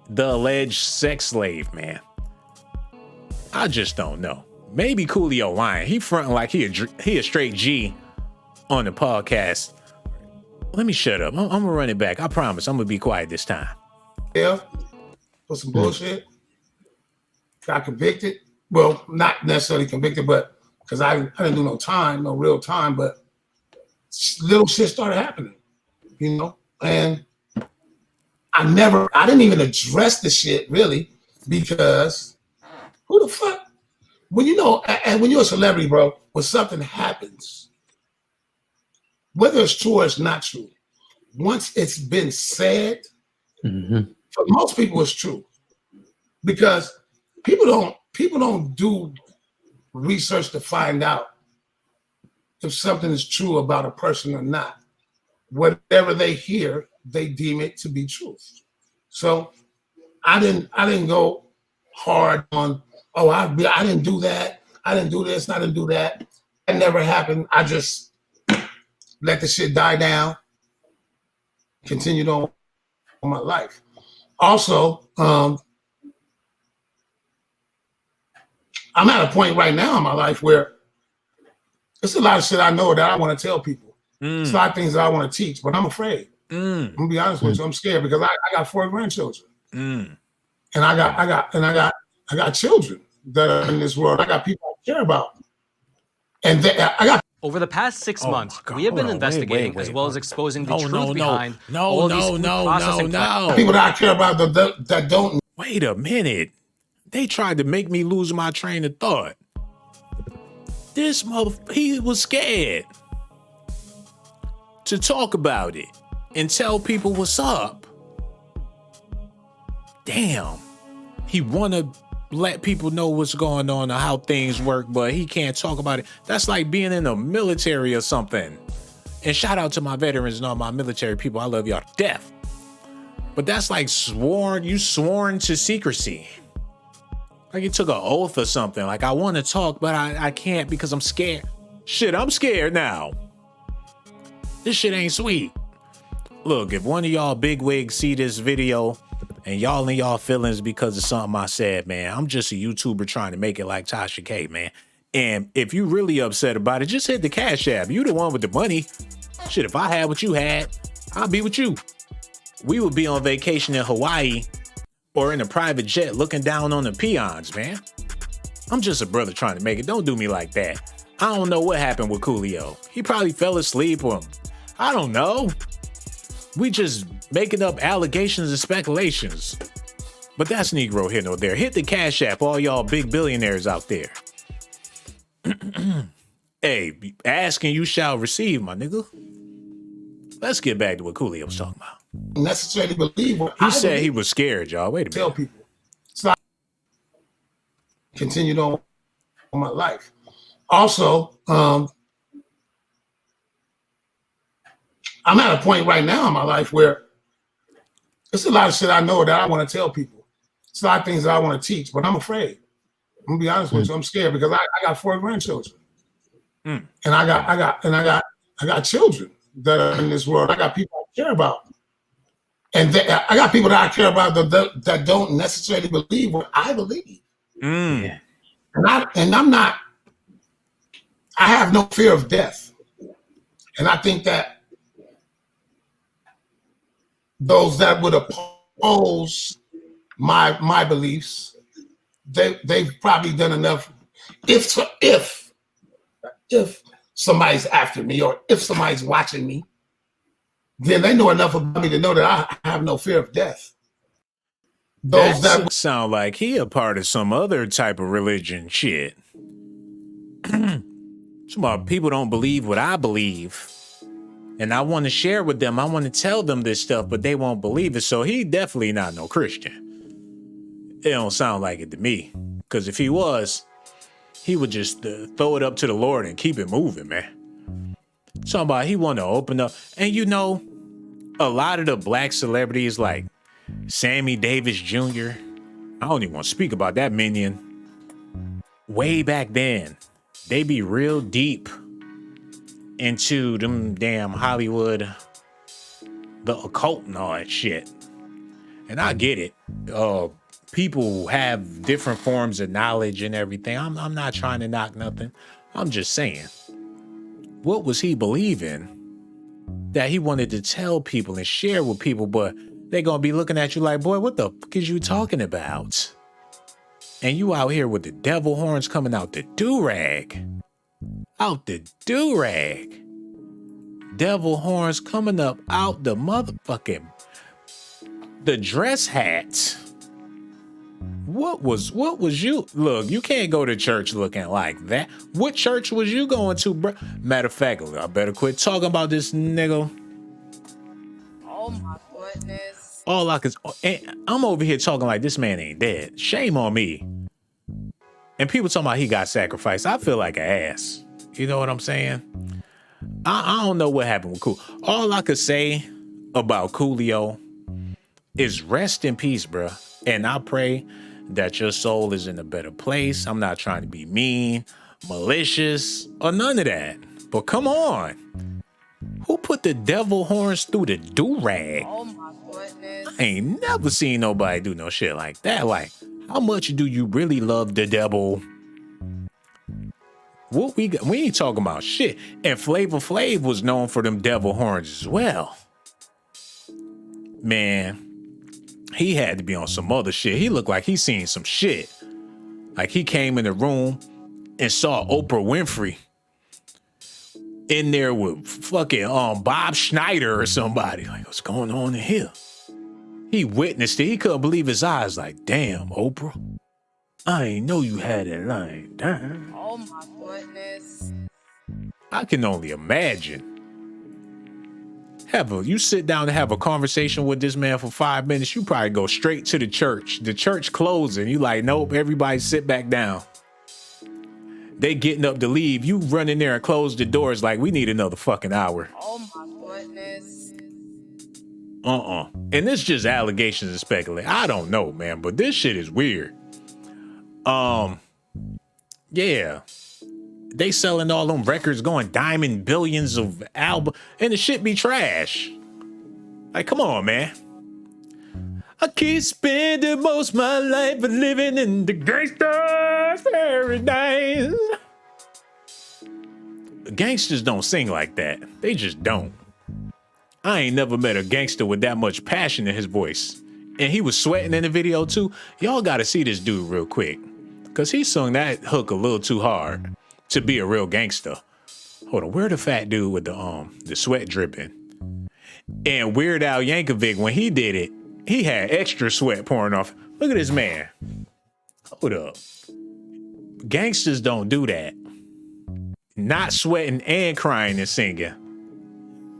A: the alleged sex slave, man. I just don't know. Maybe Coolio lying. He fronting like he a straight G on the podcast. Let me shut up. I'm gonna run it back. I promise. I'm gonna be quiet this time.
D: Yeah, for some bullshit. Got convicted. Well, not necessarily convicted, but because I didn't do no time, no real time, but little shit started happening, you know? And I didn't even address the shit really, because who the fuck? When you know, and when you're a celebrity, bro, when something happens, whether it's true or it's not true, once it's been said, for most people it's true. Because people don't do research to find out if something is true about a person or not. Whatever they hear, they deem it to be truth. So I didn't go hard on, oh, I didn't do that, I didn't do this, I didn't do that. That never happened. I just let the shit die down, continued on my life. Also, I'm at a point right now in my life where it's a lot of shit I know that I want to tell people. It's a lot of things that I want to teach, but I'm afraid. I'm gonna be honest with you, I'm scared because I got 4 grandchildren, and I got children that are in this world. I got people I care about, and I got.
J: Over the past 6 months, we have been investigating as well as exposing the truth behind
D: people that I care about that don't.
A: Wait a minute. They tried to make me lose my train of thought. This he was scared to talk about it and tell people what's up. Damn. He want to let people know what's going on or how things work, but he can't talk about it. That's like being in the military or something. And shout out to my veterans and all my military people. I love y'all to death. But that's like sworn to secrecy. Like you took an oath or something. Like, I want to talk, but I can't because I'm scared. Shit, I'm scared now. This shit ain't sweet. Look, if one of y'all bigwigs see this video and y'all in y'all feelings because of something I said, man, I'm just a YouTuber trying to make it like Tasha K, man. And if you really upset about it, just hit the Cash App. You the one with the money. Shit, if I had what you had, I'd be with you. We would be on vacation in Hawaii or in a private jet looking down on the peons, man. I'm just a brother trying to make it. Don't do me like that. I don't know what happened with Coolio. He probably fell asleep or I don't know. We just making up allegations and speculations. But that's Negro here nor there. Hit the Cash App, all y'all big billionaires out there. Hey, ask and you shall receive, my nigga. Let's get back to what Coolio was talking about.
D: Necessarily believe what
A: he said. He was scared, y'all. Wait a minute.
D: Tell people. So I continued on my life. Also, I'm at a point right now in my life where it's a lot of shit I know that I want to tell people. It's a lot of things that I want to teach, but I'm afraid. I'm gonna be honest with you, I'm scared because I got 4 grandchildren, and I got children that are in this world. I got people I care about, and I got people that I care about that don't necessarily believe what I believe. And I'm not. I have no fear of death, and I think that those that would oppose my beliefs, they've probably done enough. If somebody's after me or if somebody's watching me, then they know enough about me to know that I have no fear of death. Those that
A: sound like he a part of some other type of religion shit. Some people don't believe what I believe. And I want to share with them. I want to tell them this stuff, but they won't believe it. So he definitely not no Christian. It don't sound like it to me. Because if he was, he would just throw it up to the Lord and keep it moving, man. Somebody, he wanted to open up. And you know, a lot of the black celebrities like Sammy Davis Jr., I don't even want to speak about that minion. Way back then, they be real deep into them damn Hollywood, the occult and all that shit. And I get it. People have different forms of knowledge and everything. I'm not trying to knock nothing. I'm just saying, what was he believing that he wanted to tell people and share with people, but they're going to be looking at you like, boy, what the fuck is you talking about? And you out here with the devil horns coming out the do-rag. Out the do-rag. Devil horns coming up out the motherfucking... The dress hats. What was you? Look, you can't go to church looking like that. What church was you going to, bro? Matter of fact, I better quit talking about this nigga.
F: Oh my goodness.
A: All I could, I'm over here talking like this man ain't dead. Shame on me. And people talking about he got sacrificed. I feel like an ass. You know what I'm saying? I don't know what happened with Coolio. All I could say about Coolio is rest in peace, bro. And I pray that your soul is in a better place. I'm not trying to be mean, malicious, or none of that. But come on. Who put the devil horns through the do-rag?
F: Oh my goodness.
A: I ain't never seen nobody do no shit like that. Like, how much do you really love the devil? What we ain't talking about shit. And Flavor Flav was known for them devil horns as well. Man, he had to be on some other shit. He looked like he seen some shit. Like he came in the room and saw Oprah Winfrey in there with fucking Bob Schneider or somebody. Like, what's going on in here? He witnessed it. He couldn't believe his eyes. Like, damn, Oprah, I ain't know you had it lying down.
F: Oh my goodness.
A: I can only imagine. You sit down and have a conversation with this man for 5 minutes, you probably go straight to the church. The church closing. You like, nope, everybody sit back down. They getting up to leave. You run in there and close the doors like, we need another fucking hour.
F: Oh my goodness.
A: And it's just allegations and speculation. I don't know, man, but this shit is weird. Yeah. They selling all them records, going diamond billions of albums, and the shit be trash. Like, come on, man. I keep spending most of my life living in the gangster's paradise. Gangsters don't sing like that. They just don't. I ain't never met a gangster with that much passion in his voice. And he was sweating in the video too. Y'all gotta see this dude real quick, cause he sung that hook a little too hard to be a real gangster. Hold on, where the fat dude with the sweat dripping? And Weird Al Yankovic, when he did it, he had extra sweat pouring off. Look at this man. Hold up. Gangsters don't do that. Not sweating and crying and singing.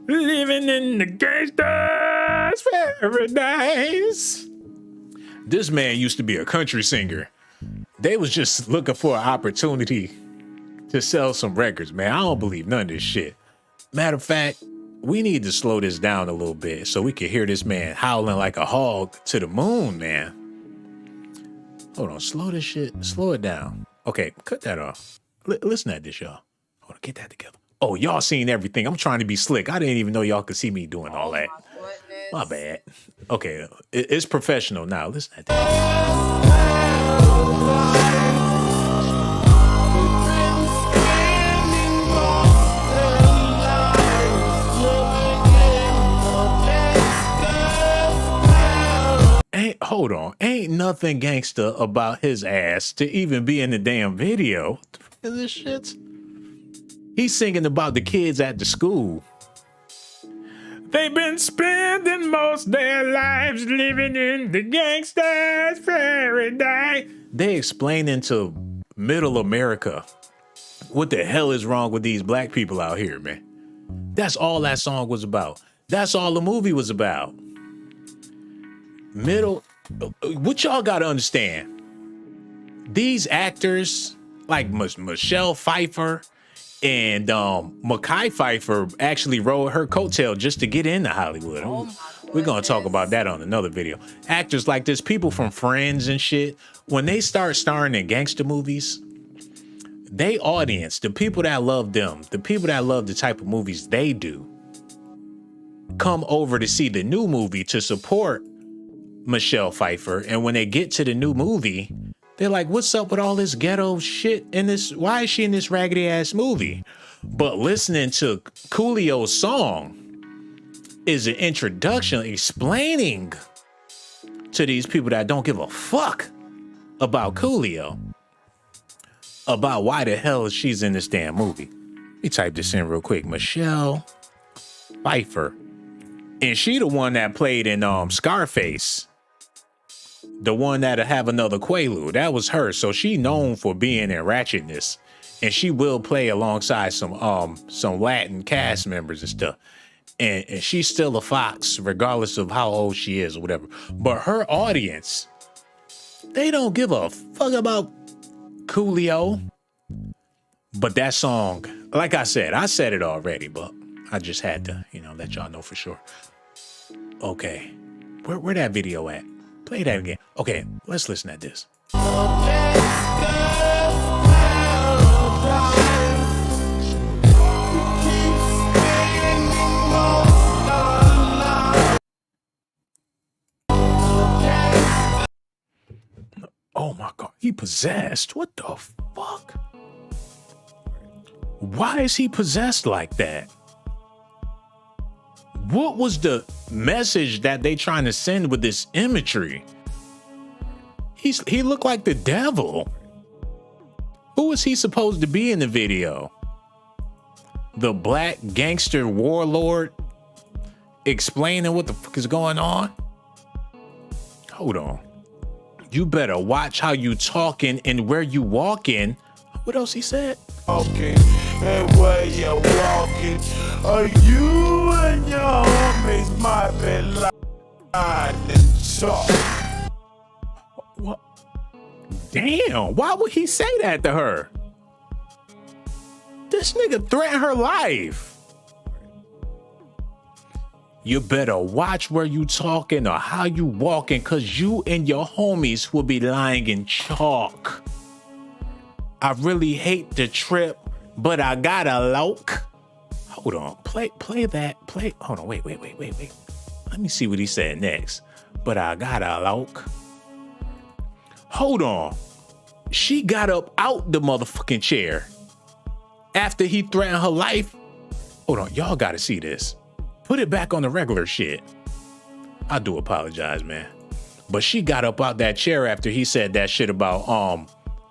A: Living in the gangster's paradise. This man used to be a country singer. They was just looking for an opportunity to sell some records, man. I don't believe none of this shit. Matter of fact, we need to slow this down a little bit so we can hear this man howling like a hog to the moon, man. Hold on, slow this shit, slow it down. Okay, cut that off. Listen at this, y'all. Hold on, get that together. Oh, y'all seen everything. I'm trying to be slick. I didn't even know y'all could see me doing all that. My bad. Okay, it's professional now. Listen at that. Hold on. Ain't nothing gangster about his ass to even be in the damn video. What the fuck is this shit? He's singing about the kids at the school. They've been spending most their lives living in the gangster's paradise. They explaining to middle America what the hell is wrong with these black people out here, man. That's all that song was about. That's all the movie was about. What y'all gotta understand, these actors like Michelle Pfeiffer and Mekhi Pfeiffer actually rode her coattail just to get into Hollywood. We're going to talk about that on another video. Actors like this, people from Friends and shit, when they start starring in gangster movies, they audience, the people that love them, the people that love the type of movies they do, come over to see the new movie to support Michelle Pfeiffer. And when they get to the new movie, they're like, what's up with all this ghetto shit in this? Why is she in this raggedy ass movie? But listening to Coolio's song is an introduction explaining to these people that don't give a fuck about Coolio about why the hell she's in this damn movie. Let me type this in real quick. Michelle Pfeiffer. And she the one that played in Scarface. The one that'll have another Quaalude. That was her. So she known for being in ratchetness. And she will play alongside some Latin cast members and stuff. And she's still a fox, regardless of how old she is or whatever. But her audience, they don't give a fuck about Coolio. But that song, like I said it already, but I just had to, let y'all know for sure. Okay, where that video at? Play that again. Okay, let's listen at this. Oh my God, he possessed. What the fuck? Why is he possessed like that? What was the message that they trying to send with this imagery? He looked like the devil. Who was he supposed to be in the video? The black gangster warlord explaining what the fuck is going on? Hold on. You better watch how you talking and where you walking. What else he said?
K: Walking and where you walking, are you and your homies might be lying and talk.
A: What? Damn, why would he say that to her? This nigga threatened her life. You better watch where you talking or how you walking, cause you and your homies will be lying in chalk. I really hate the trip, but I got a loke. Hold on, play that. Hold on, wait. Let me see what he said next. But I got a loke. Hold on. She got up out the motherfucking chair after he threatened her life. Hold on, y'all gotta see this. Put it back on the regular shit. I do apologize, man. But she got up out that chair after he said that shit about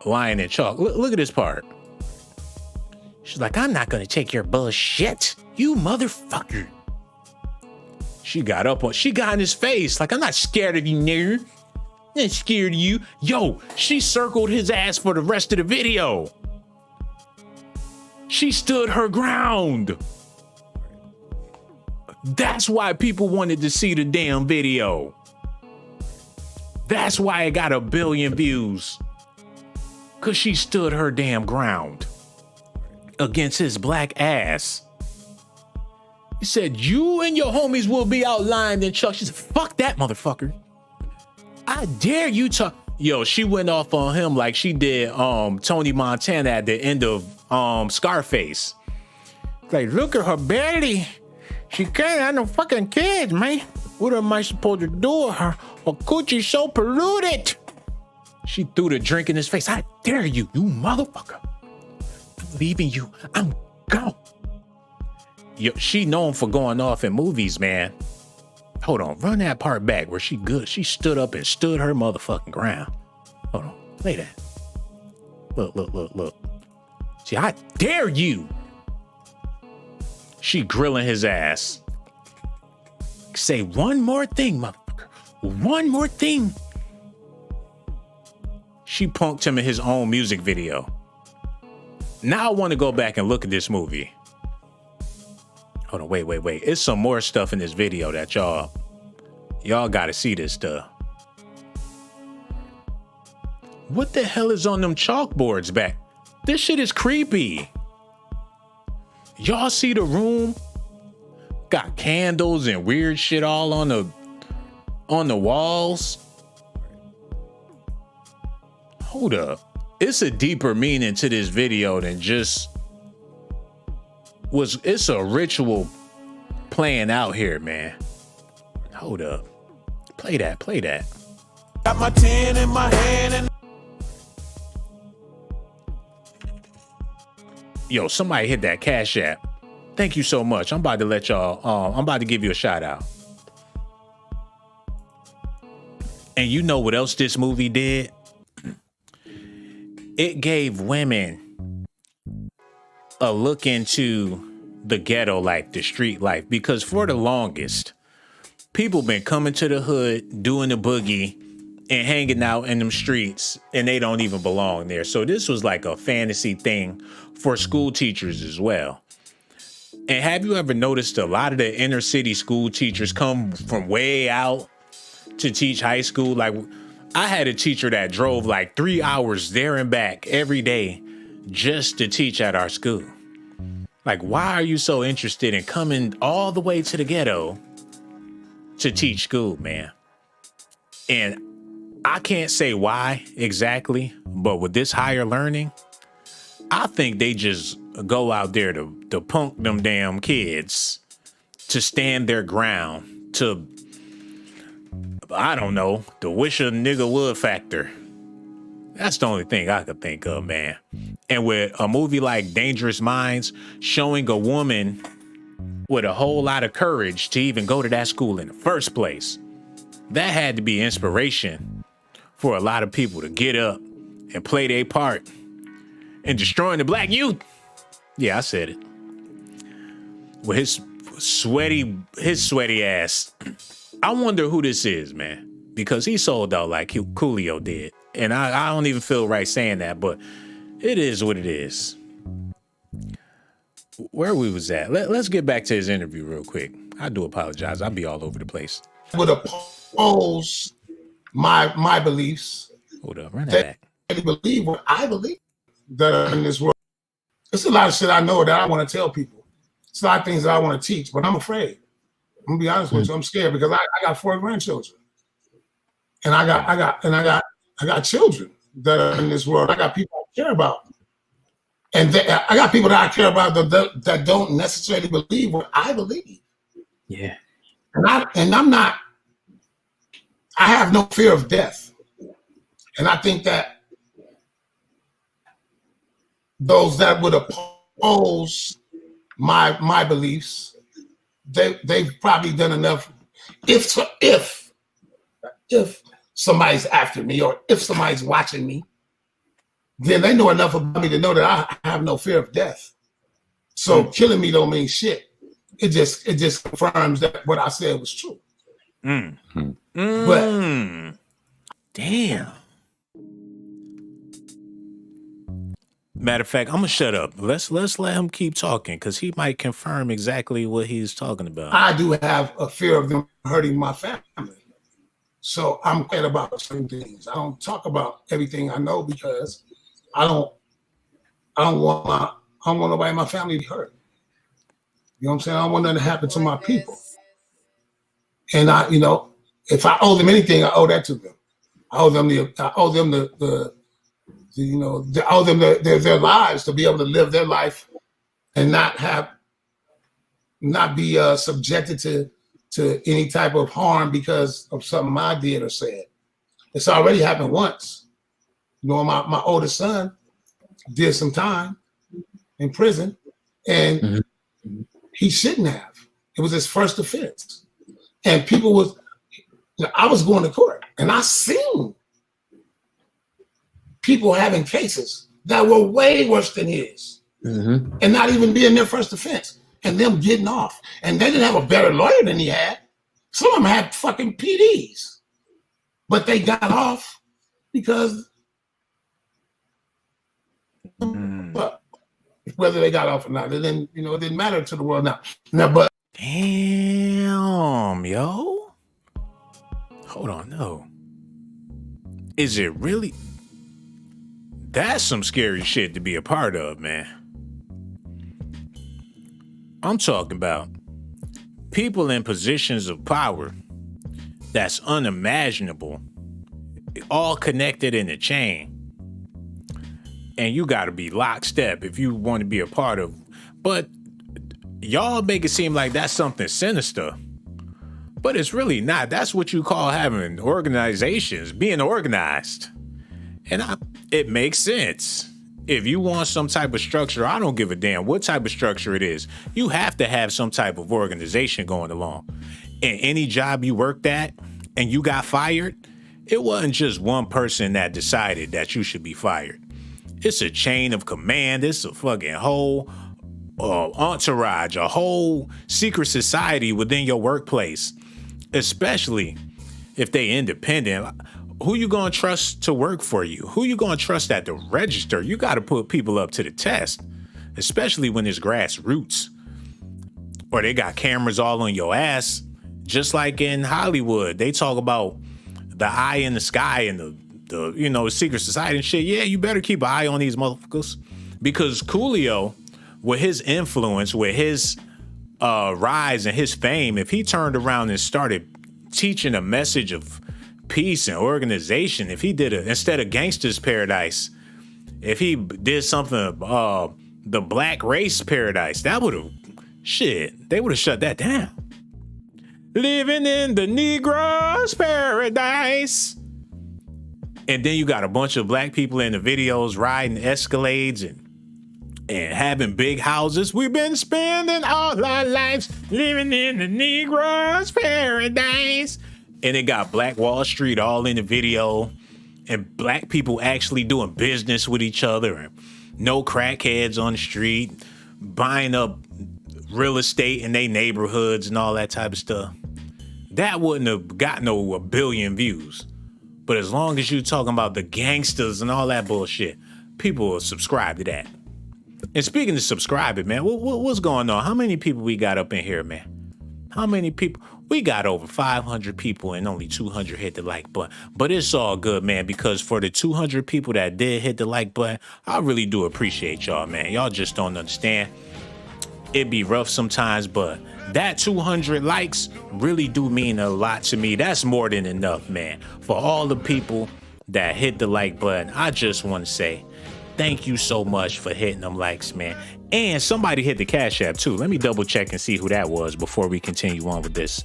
A: lying in chalk. Look at this part. She's like, I'm not gonna take your bullshit, you motherfucker. She got in his face like, I'm not scared of you, nigger. I'm not scared of you. Yo, she circled his ass for the rest of the video. She stood her ground. That's why people wanted to see the damn video. That's why it got 1 billion views. Cause she stood her damn ground against his black ass. He said, you and your homies will be outlined in chalk. She said, fuck that motherfucker. I dare you to. Yo, she went off on him like she did Tony Montana at the end of Scarface. Like, look at her belly. She can't have no fucking kids, man. What am I supposed to do with her? Her coochie's so polluted. She threw the drink in his face. I dare you, you motherfucker. I'm leaving you. I'm gone. Yo, she known for going off in movies, man. Hold on, run that part back where she stood up and stood her motherfucking ground. Hold on, play that. Look. See, I dare you. She grilling his ass. Say one more thing, motherfucker. One more thing. She punked him in his own music video. Now I want to go back and look at this movie. Hold on, wait. It's some more stuff in this video that y'all gotta see this stuff. What the hell is on them chalkboards back? This shit is creepy. Y'all see the room? Got candles and weird shit all on the walls. Hold up. It's a deeper meaning to this video than just it's a ritual playing out here, man. Hold up. Play that.
K: Got my 10 in my hand and
A: yo, somebody hit that Cash App. Thank you so much. I'm about to let y'all, I'm about to give you a shout out. And you know what else this movie did? It gave women a look into the ghetto life, the street life, because for the longest, people been coming to the hood, doing the boogie, and hanging out in them streets, and they don't even belong there. So this was like a fantasy thing for school teachers as well. And have you ever noticed a lot of the inner city school teachers come from way out to teach high school? Like, I had a teacher that drove like 3 hours there and back every day just to teach at our school. Like, why are you so interested in coming all the way to the ghetto to teach school, man? And I can't say why exactly, but with this higher learning, I think they just go out there to punk them damn kids, to stand their ground, to, I don't know, to wish a nigga would factor. That's the only thing I could think of, man. And with a movie like Dangerous Minds showing a woman with a whole lot of courage to even go to that school in the first place, that had to be inspiration for a lot of people to get up and play their part in destroying the black youth. Yeah, I said it. With his sweaty ass. I wonder who this is, man, because he sold out like Coolio did. And I don't even feel right saying that, but it is what it is. Where we was at? Let's get back to his interview real quick. I do apologize. I'll be all over the place.
D: Would oppose my beliefs.
A: Hold up, run that back.
D: They believe what I believe that are in this world. There's a lot of shit I know that I want to tell people. It's a lot of things that I want to teach, but I'm afraid. I'm gonna be honest with you. I'm scared because I got 4 grandchildren, and I got children that are in this world. I got people I care about, and I got people that I care about that don't necessarily believe what I believe.
I: Yeah,
D: and I'm not. I have no fear of death, and I think that those that would oppose my beliefs, they've probably done enough. If somebody's after me or if somebody's watching me, then they know enough about me to know that I have no fear of death. So killing me don't mean shit. It just confirms that what I said was true. But
A: damn. Matter of fact, I'm gonna shut up. Let's let him keep talking because he might confirm exactly what he's talking about.
D: I do have a fear of them hurting my family. So I'm quiet about certain things. I don't talk about everything I know because I don't want nobody in my family to be hurt. You know what I'm saying? I don't want nothing to happen to my people. And if I owe them anything, I owe that to them. I owe them their lives to be able to live their life and not be subjected to any type of harm because of something I did or said. It's already happened once. My oldest son did some time in prison, and he shouldn't have. It was his first offense, and I was going to court, and I seen people having cases that were way worse than his, and not even being their first offense, and them getting off. And they didn't have a better lawyer than he had. Some of them had fucking PDs, but they got off because but whether they got off or not, it didn't matter to the world now. But
A: damn, yo. Hold on, no. Is it really? That's some scary shit to be a part of, man. I'm talking about people in positions of power that's unimaginable, all connected in a chain. And you got to be lockstep if you want to be a part of. But y'all make it seem like that's something sinister. But it's really not. That's what you call having organizations, being organized. And it makes sense. If you want some type of structure, I don't give a damn what type of structure it is. You have to have some type of organization going along. And any job you worked at and you got fired, it wasn't just one person that decided that you should be fired. It's a chain of command. It's a fucking whole entourage, a whole secret society within your workplace, especially if they independent. Who you gonna trust to work for you? Who you gonna trust at the register? You gotta put people up to the test, especially when it's grassroots. Or they got cameras all on your ass, just like in Hollywood. They talk about the eye in the sky and the secret society and shit. Yeah, you better keep an eye on these motherfuckers. Because Coolio, with his influence, with his rise and his fame, if he turned around and started teaching a message of peace and organization, if he did instead of Gangster's Paradise, if he did something, the Black Race Paradise, that would have, they would have shut that down. Living in the Negro's Paradise. And then you got a bunch of black people in the videos riding Escalades and having big houses. We've been spending all our lives living in the Negro's Paradise. And it got Black Wall Street all in the video. And black people actually doing business with each other. And no crackheads on the street. Buying up real estate in their neighborhoods and all that type of stuff. That wouldn't have got a billion views. But as long as you talking about the gangsters and all that bullshit, people will subscribe to that. And speaking of subscribing, man, what's going on? How many people we got up in here, man? How many people? We got over 500 people and only 200 hit the like button. But it's all good, man, because for the 200 people that did hit the like button, I really do appreciate y'all, man. Y'all just don't understand. It'd be rough sometimes, but that 200 likes really do mean a lot to me. That's more than enough, man. For all the people that hit the like button, I just want to say thank you so much for hitting them likes, man. And somebody hit the Cash App too. Let me double check and see who that was before we continue on with this.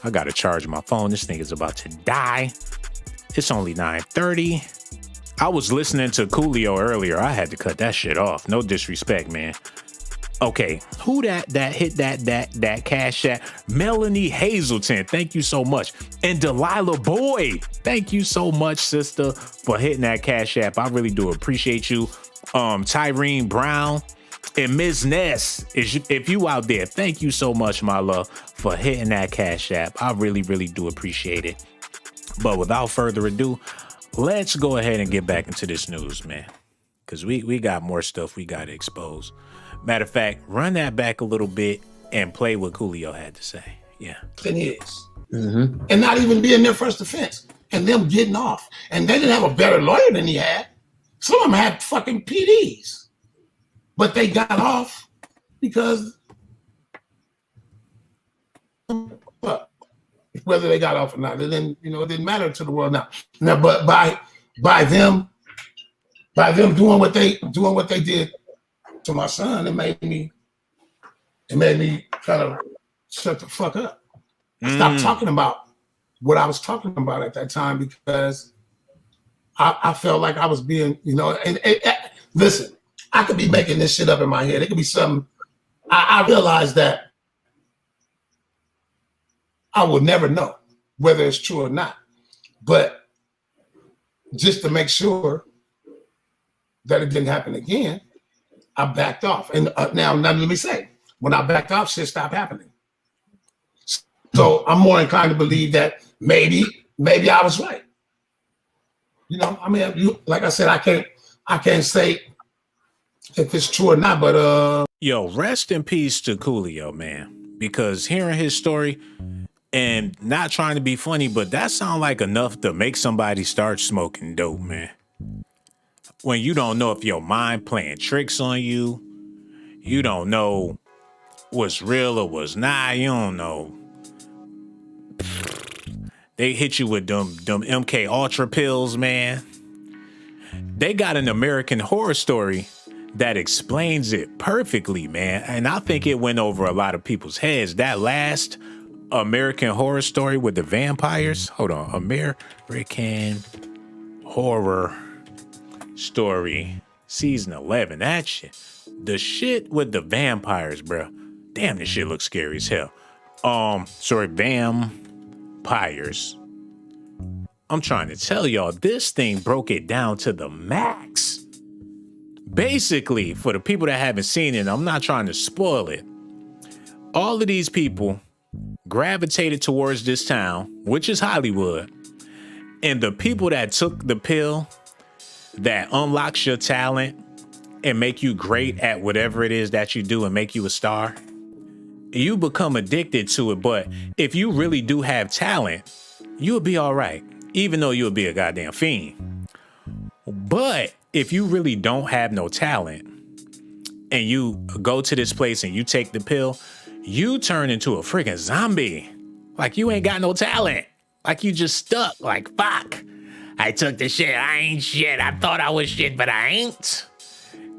A: I got to charge my phone. This thing is about to die. It's only 9:30. I was listening to Coolio earlier. I had to cut that shit off. No disrespect, man. Okay, who that hit that Cash App? Melanie Hazelton, thank you so much. And Delilah Boyd, thank you so much, sister, for hitting that Cash App. I really do appreciate you. Tyrene Brown and Ms. Ness, if you out there, thank you so much, my love, for hitting that Cash App. I really, really do appreciate it. But without further ado, let's go ahead and get back into this news, man. Because we got more stuff we got to expose. Matter of fact, run that back a little bit and play what Coolio had to say. Yeah.
D: Than his. Mm-hmm. And not even being their first offense. And them getting off. And they didn't have a better lawyer than he had. Some of them had fucking PDs. But they got off because whether they got off or not, it didn't matter to the world now. Now, but by them doing what they did to my son, it made me kind of shut the fuck up. Stop talking about what I was talking about at that time because I felt like I was being, and listen, I could be making this shit up in my head. It could be something. I realized that I will never know whether it's true or not. But just to make sure that it didn't happen again, I backed off. And now let me say, when I backed off, shit stopped happening. So I'm more inclined to believe that maybe I was right. Like I said, I can't say if it's true or not, but
A: yo, rest in peace to Coolio, man. Because hearing his story and not trying to be funny, but that sounds like enough to make somebody start smoking dope, man. when you don't know if your mind playing tricks on you. You don't know what's real or what's not. You don't know. They hit you with them MK Ultra pills, man. They got an American Horror Story that explains it perfectly, man. And I think it went over a lot of people's heads. That last American Horror Story with the vampires. Hold on. American Horror Story season 11. That shit. The shit with the vampires, bro. Damn, this shit looks scary as hell. Vampires. I'm trying to tell y'all, this thing broke it down to the max. Basically, for the people that haven't seen it, I'm not trying to spoil it. All of these people gravitated towards this town, which is Hollywood. And the people that took the pill that unlocks your talent and make you great at whatever it is that you do and make you a star, you become addicted to it. But if you really do have talent, you'll be all right, even though you'll be a goddamn fiend. But if you really don't have no talent and you go to this place and you take the pill, you turn into a freaking zombie. Like you ain't got no talent. Like you just stuck. Like, fuck, I took the shit. I ain't shit. I thought I was shit, but I ain't.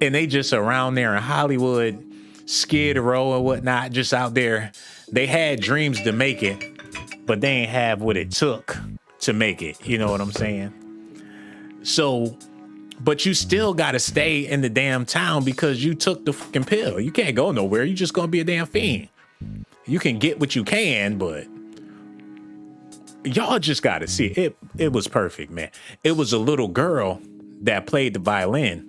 A: And they just around there in Hollywood, Skid Row and whatnot, just out there. They had dreams to make it, but they ain't have what it took to make it. You know what I'm saying? So, but you still got to stay in the damn town because you took the fucking pill. You can't go nowhere. You just going to be a damn fiend. You can get what you can, but y'all just got to see it. It was perfect, man. It was a little girl that played the violin.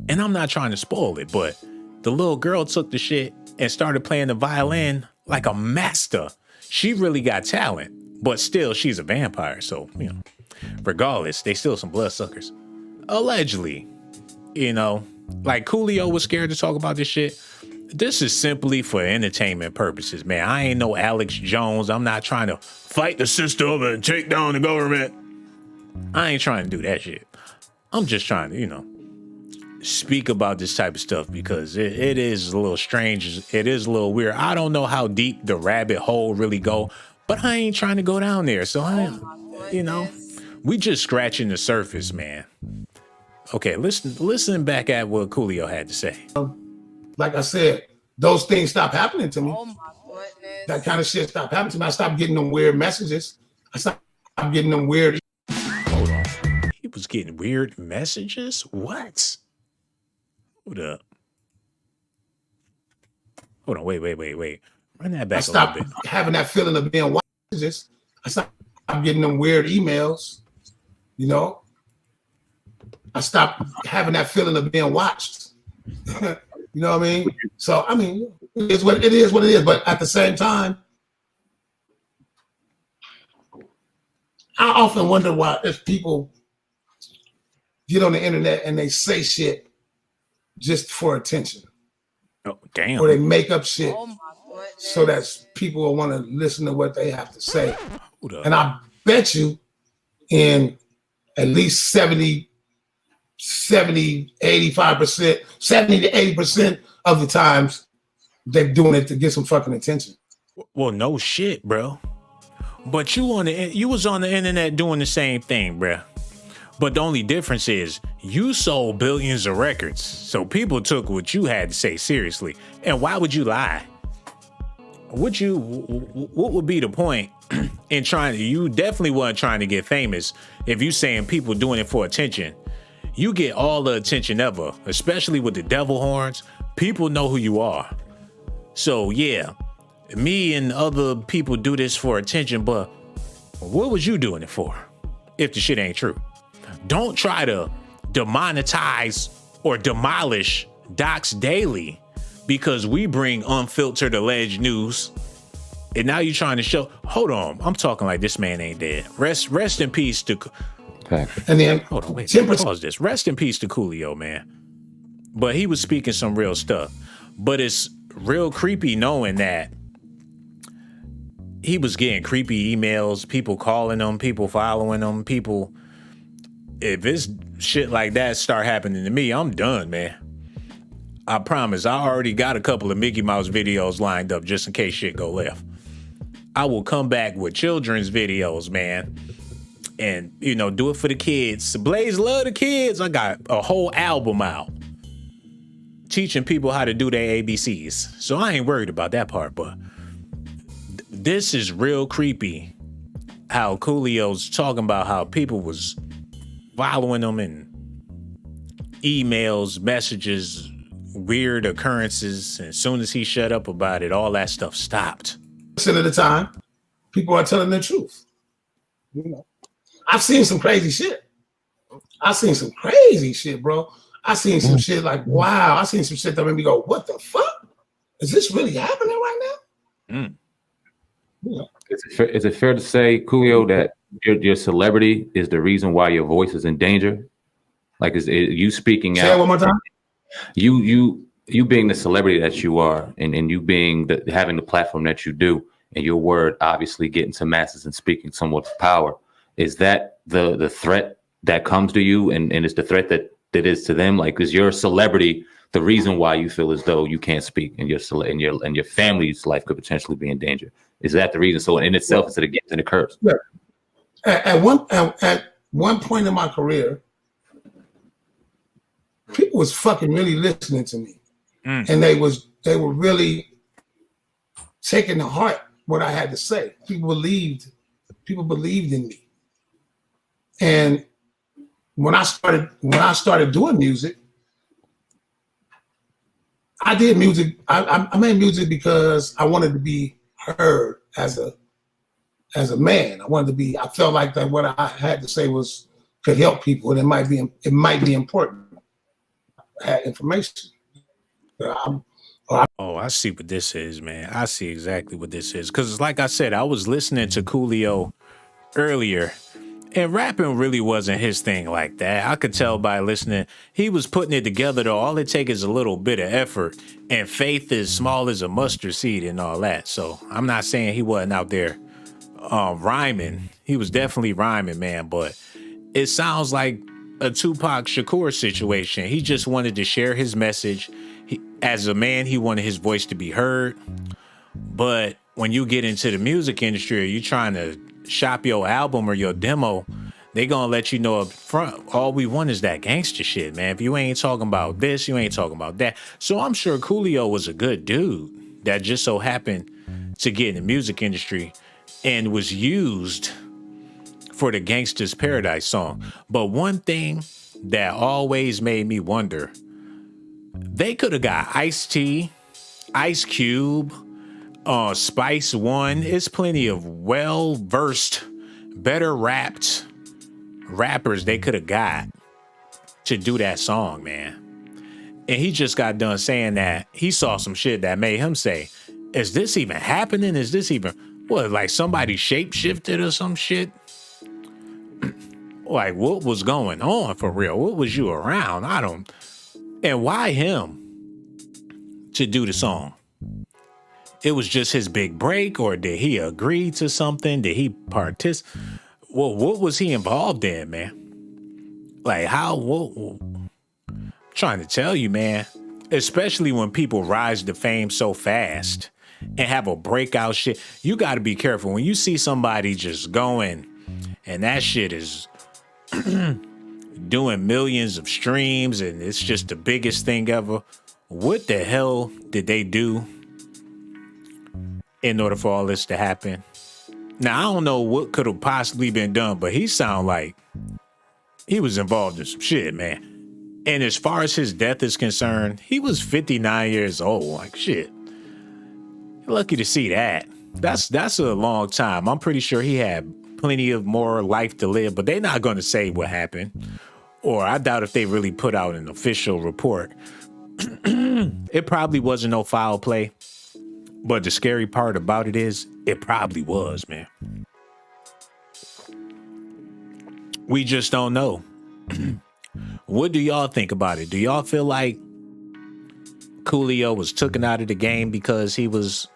A: And I'm not trying to spoil it, but the little girl took the shit and started playing the violin like a master. She really got talent, but still she's a vampire. So, you know, regardless, they still some bloodsuckers. Allegedly, you know, like Coolio was scared to talk about this shit. This is simply for entertainment purposes, man. I ain't no Alex Jones. I'm not trying to fight the system and take down the government. I ain't trying to do that shit. I'm just trying to, you know, speak about this type of stuff because it is a little strange. It is a little weird. I don't know how deep the rabbit hole really go, but I ain't trying to go down there. So you know, we just scratching the surface, man. Okay, listen back at what Coolio had to say.
D: Like I said, those things stopped happening to me.
F: Oh my goodness.
D: That kind of shit stopped happening to me. I stopped getting them weird messages. I stopped getting them weird.
A: Hold on. He was getting weird messages? What? Hold up. Hold on. Wait. Run that back a little bit.
D: Having that feeling of being watched. I stopped getting them weird emails. You know? I stopped having that feeling of being watched. You know what I mean? So, I mean, it is what it is. But at the same time, I often wonder why if people get on the internet and they say shit just for attention.
A: Oh, damn.
D: Or they make up shit
F: Oh my goodness.
D: so that people will want to listen to what they have to say.
A: Hold up.
D: And I bet you in at least 70, 85%, 70 to 80% of the times, they're doing it to get some fucking attention.
A: Well, no shit, bro. But you was on the internet doing the same thing, bro. But the only difference is you sold billions of records. So people took what you had to say seriously. And why would you lie? What would be the point in you definitely weren't trying to get famous if you saying people doing it for attention. You get all the attention ever, especially with the devil horns. People know who you are. So yeah, me and other people do this for attention, but what was you doing it for if the shit ain't true? Don't try to demonetize or demolish Docs Daily because we bring unfiltered alleged news. And now you're trying to show, hold on, I'm talking like this man ain't dead. Rest in peace to...
D: And then
A: hold on, wait, pause this. Rest in peace to Coolio, man. But he was speaking some real stuff. But it's real creepy knowing that he was getting creepy emails, people calling him, people following him, people. If it's shit like that start happening to me, I'm done, man. I promise. I already got a couple of Mickey Mouse videos lined up just in case shit go left. I will come back with children's videos, man. And, you know, do it for the kids. Blaze love the kids. I got a whole album out teaching people how to do their ABCs. So I ain't worried about that part, but this is real creepy how Coolio's talking about how people was following him in emails, messages, weird occurrences. And as soon as he shut up about it, all that stuff stopped.
D: Of the time, people are telling the truth. You know, I've seen some crazy shit. Bro. I seen some shit like, wow. I seen some shit that made me go, what the fuck? Is this really happening right now?
L: Yeah. Is it fair to say, Coolio, that your celebrity is the reason why your voice is in danger? Like, is it you speaking out?
D: Say it one more time.
L: You being the celebrity that you are, and you being having the platform that you do, and your word obviously getting to masses and speaking somewhat of power, is that the threat that comes to you, and it's the threat that is to them? Like, is your celebrity the reason why you feel as though you can't speak, and your family's life could potentially be in danger? Is that the reason? So in itself, is it a gift and a curse?
D: Yeah. At one point in my career, people was fucking really listening to me. And they were really taking to heart what I had to say. People believed in me. And when I started doing music, I did music. I made music because I wanted to be heard as a man. I felt like that what I had to say could help people, and it might be important. I had information.
A: I see what this is, man. I see exactly what this is. Because like I said, I was listening to Coolio earlier, and rapping really wasn't his thing like that. I could tell by listening. He was putting it together, though. All it takes is a little bit of effort, and faith is small as a mustard seed and all that. So I'm not saying he wasn't out there rhyming. He was definitely rhyming, man. But it sounds like a Tupac Shakur situation. He just wanted to share his message. As a man, he wanted his voice to be heard. But when you get into the music industry, or you trying to shop your album or your demo, they gonna let you know up front, all we want is that gangster shit, man. If you ain't talking about this, you ain't talking about that. So I'm sure Coolio was a good dude that just so happened to get in the music industry and was used for the Gangsta's Paradise song. But one thing that always made me wonder, they could have got Ice-T, Ice Cube, Spice One. It's plenty of well-versed, better rapped rappers they could have got to do that song, man. And he just got done saying that he saw some shit that made him say, is this even happening? Is this even, what, like somebody shape-shifted or some shit? Like, what was going on for real? What was you around? And why him to do the song? It was just his big break, or did he agree to something? Did he participate? Well, what was he involved in, man? Like, I'm trying to tell you, man, especially when people rise to fame so fast and have a breakout shit, you got to be careful. When you see somebody just going and that shit is doing millions of streams and it's just the biggest thing ever, what the hell did they do in order for all this to happen? Now, I don't know what could have possibly been done, but he sound like he was involved in some shit, man. And as far as his death is concerned, he was 59 years old. Like, shit. Lucky to see that. That's a long time. I'm pretty sure he had plenty of more life to live, but they're not going to say what happened. Or I doubt if they really put out an official report. It probably wasn't no foul play. But the scary part about it is, it probably was, man. We just don't know. What do y'all think about it? Do y'all feel like Coolio was taken out of the game because he was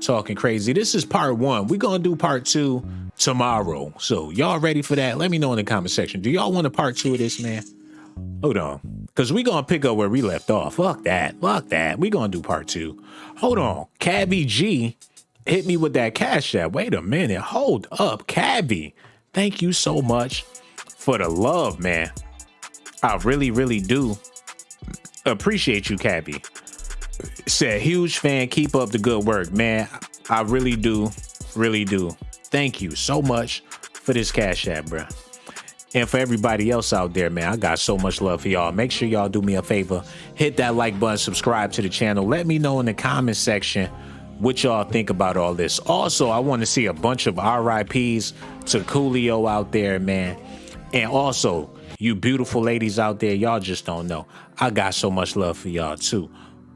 A: talking crazy? This is part one. We're going to do part two tomorrow. So y'all ready for that? Let me know in the comment section. Do y'all want a part 2 of this, man? Hold on. Because we going to pick up where we left off. Fuck that. Fuck that. We going to do part 2. Hold on. Cabby G hit me with that Cash App. Wait a minute. Hold up. Cabby, thank you so much for the love, man. I really, really do appreciate you, Cabby. Said, huge fan. Keep up the good work, man. I really do. Really do. Thank you so much for this Cash App, bro. And for everybody else out there, man, I got so much love for y'all. Make sure y'all do me a favor. Hit that like button, subscribe to the channel. Let me know in the comment section what y'all think about all this. Also, I want to see a bunch of RIPs to Coolio out there, man. And also, you beautiful ladies out there, y'all just don't know. I got so much love for y'all, too.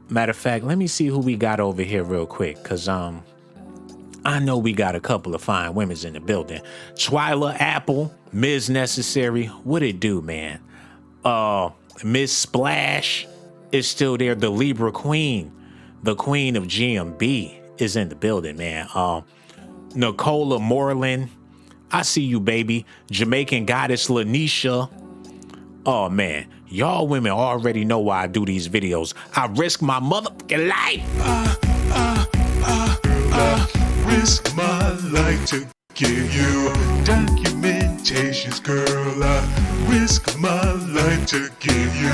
A: Matter of fact, let me see who we got over here real quick, because I know we got a couple of fine women's in the building. Twyla Apple, Ms. Necessary, what it do, man? Miss Splash is still there. The Libra Queen, the Queen of GMB, is in the building, man. Nicola Moreland, I see you, baby. Jamaican Goddess Lanisha. Oh, man, y'all women already know why I do these videos. I risk my motherfucking life.
K: Risk my life to give you documentations, girl. I risk my life to give you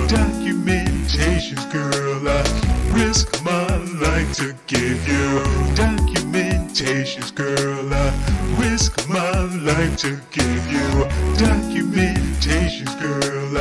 K: documentations, girl. I risk my life to give you documentations, girl. I risk my life to give you documentations, girl.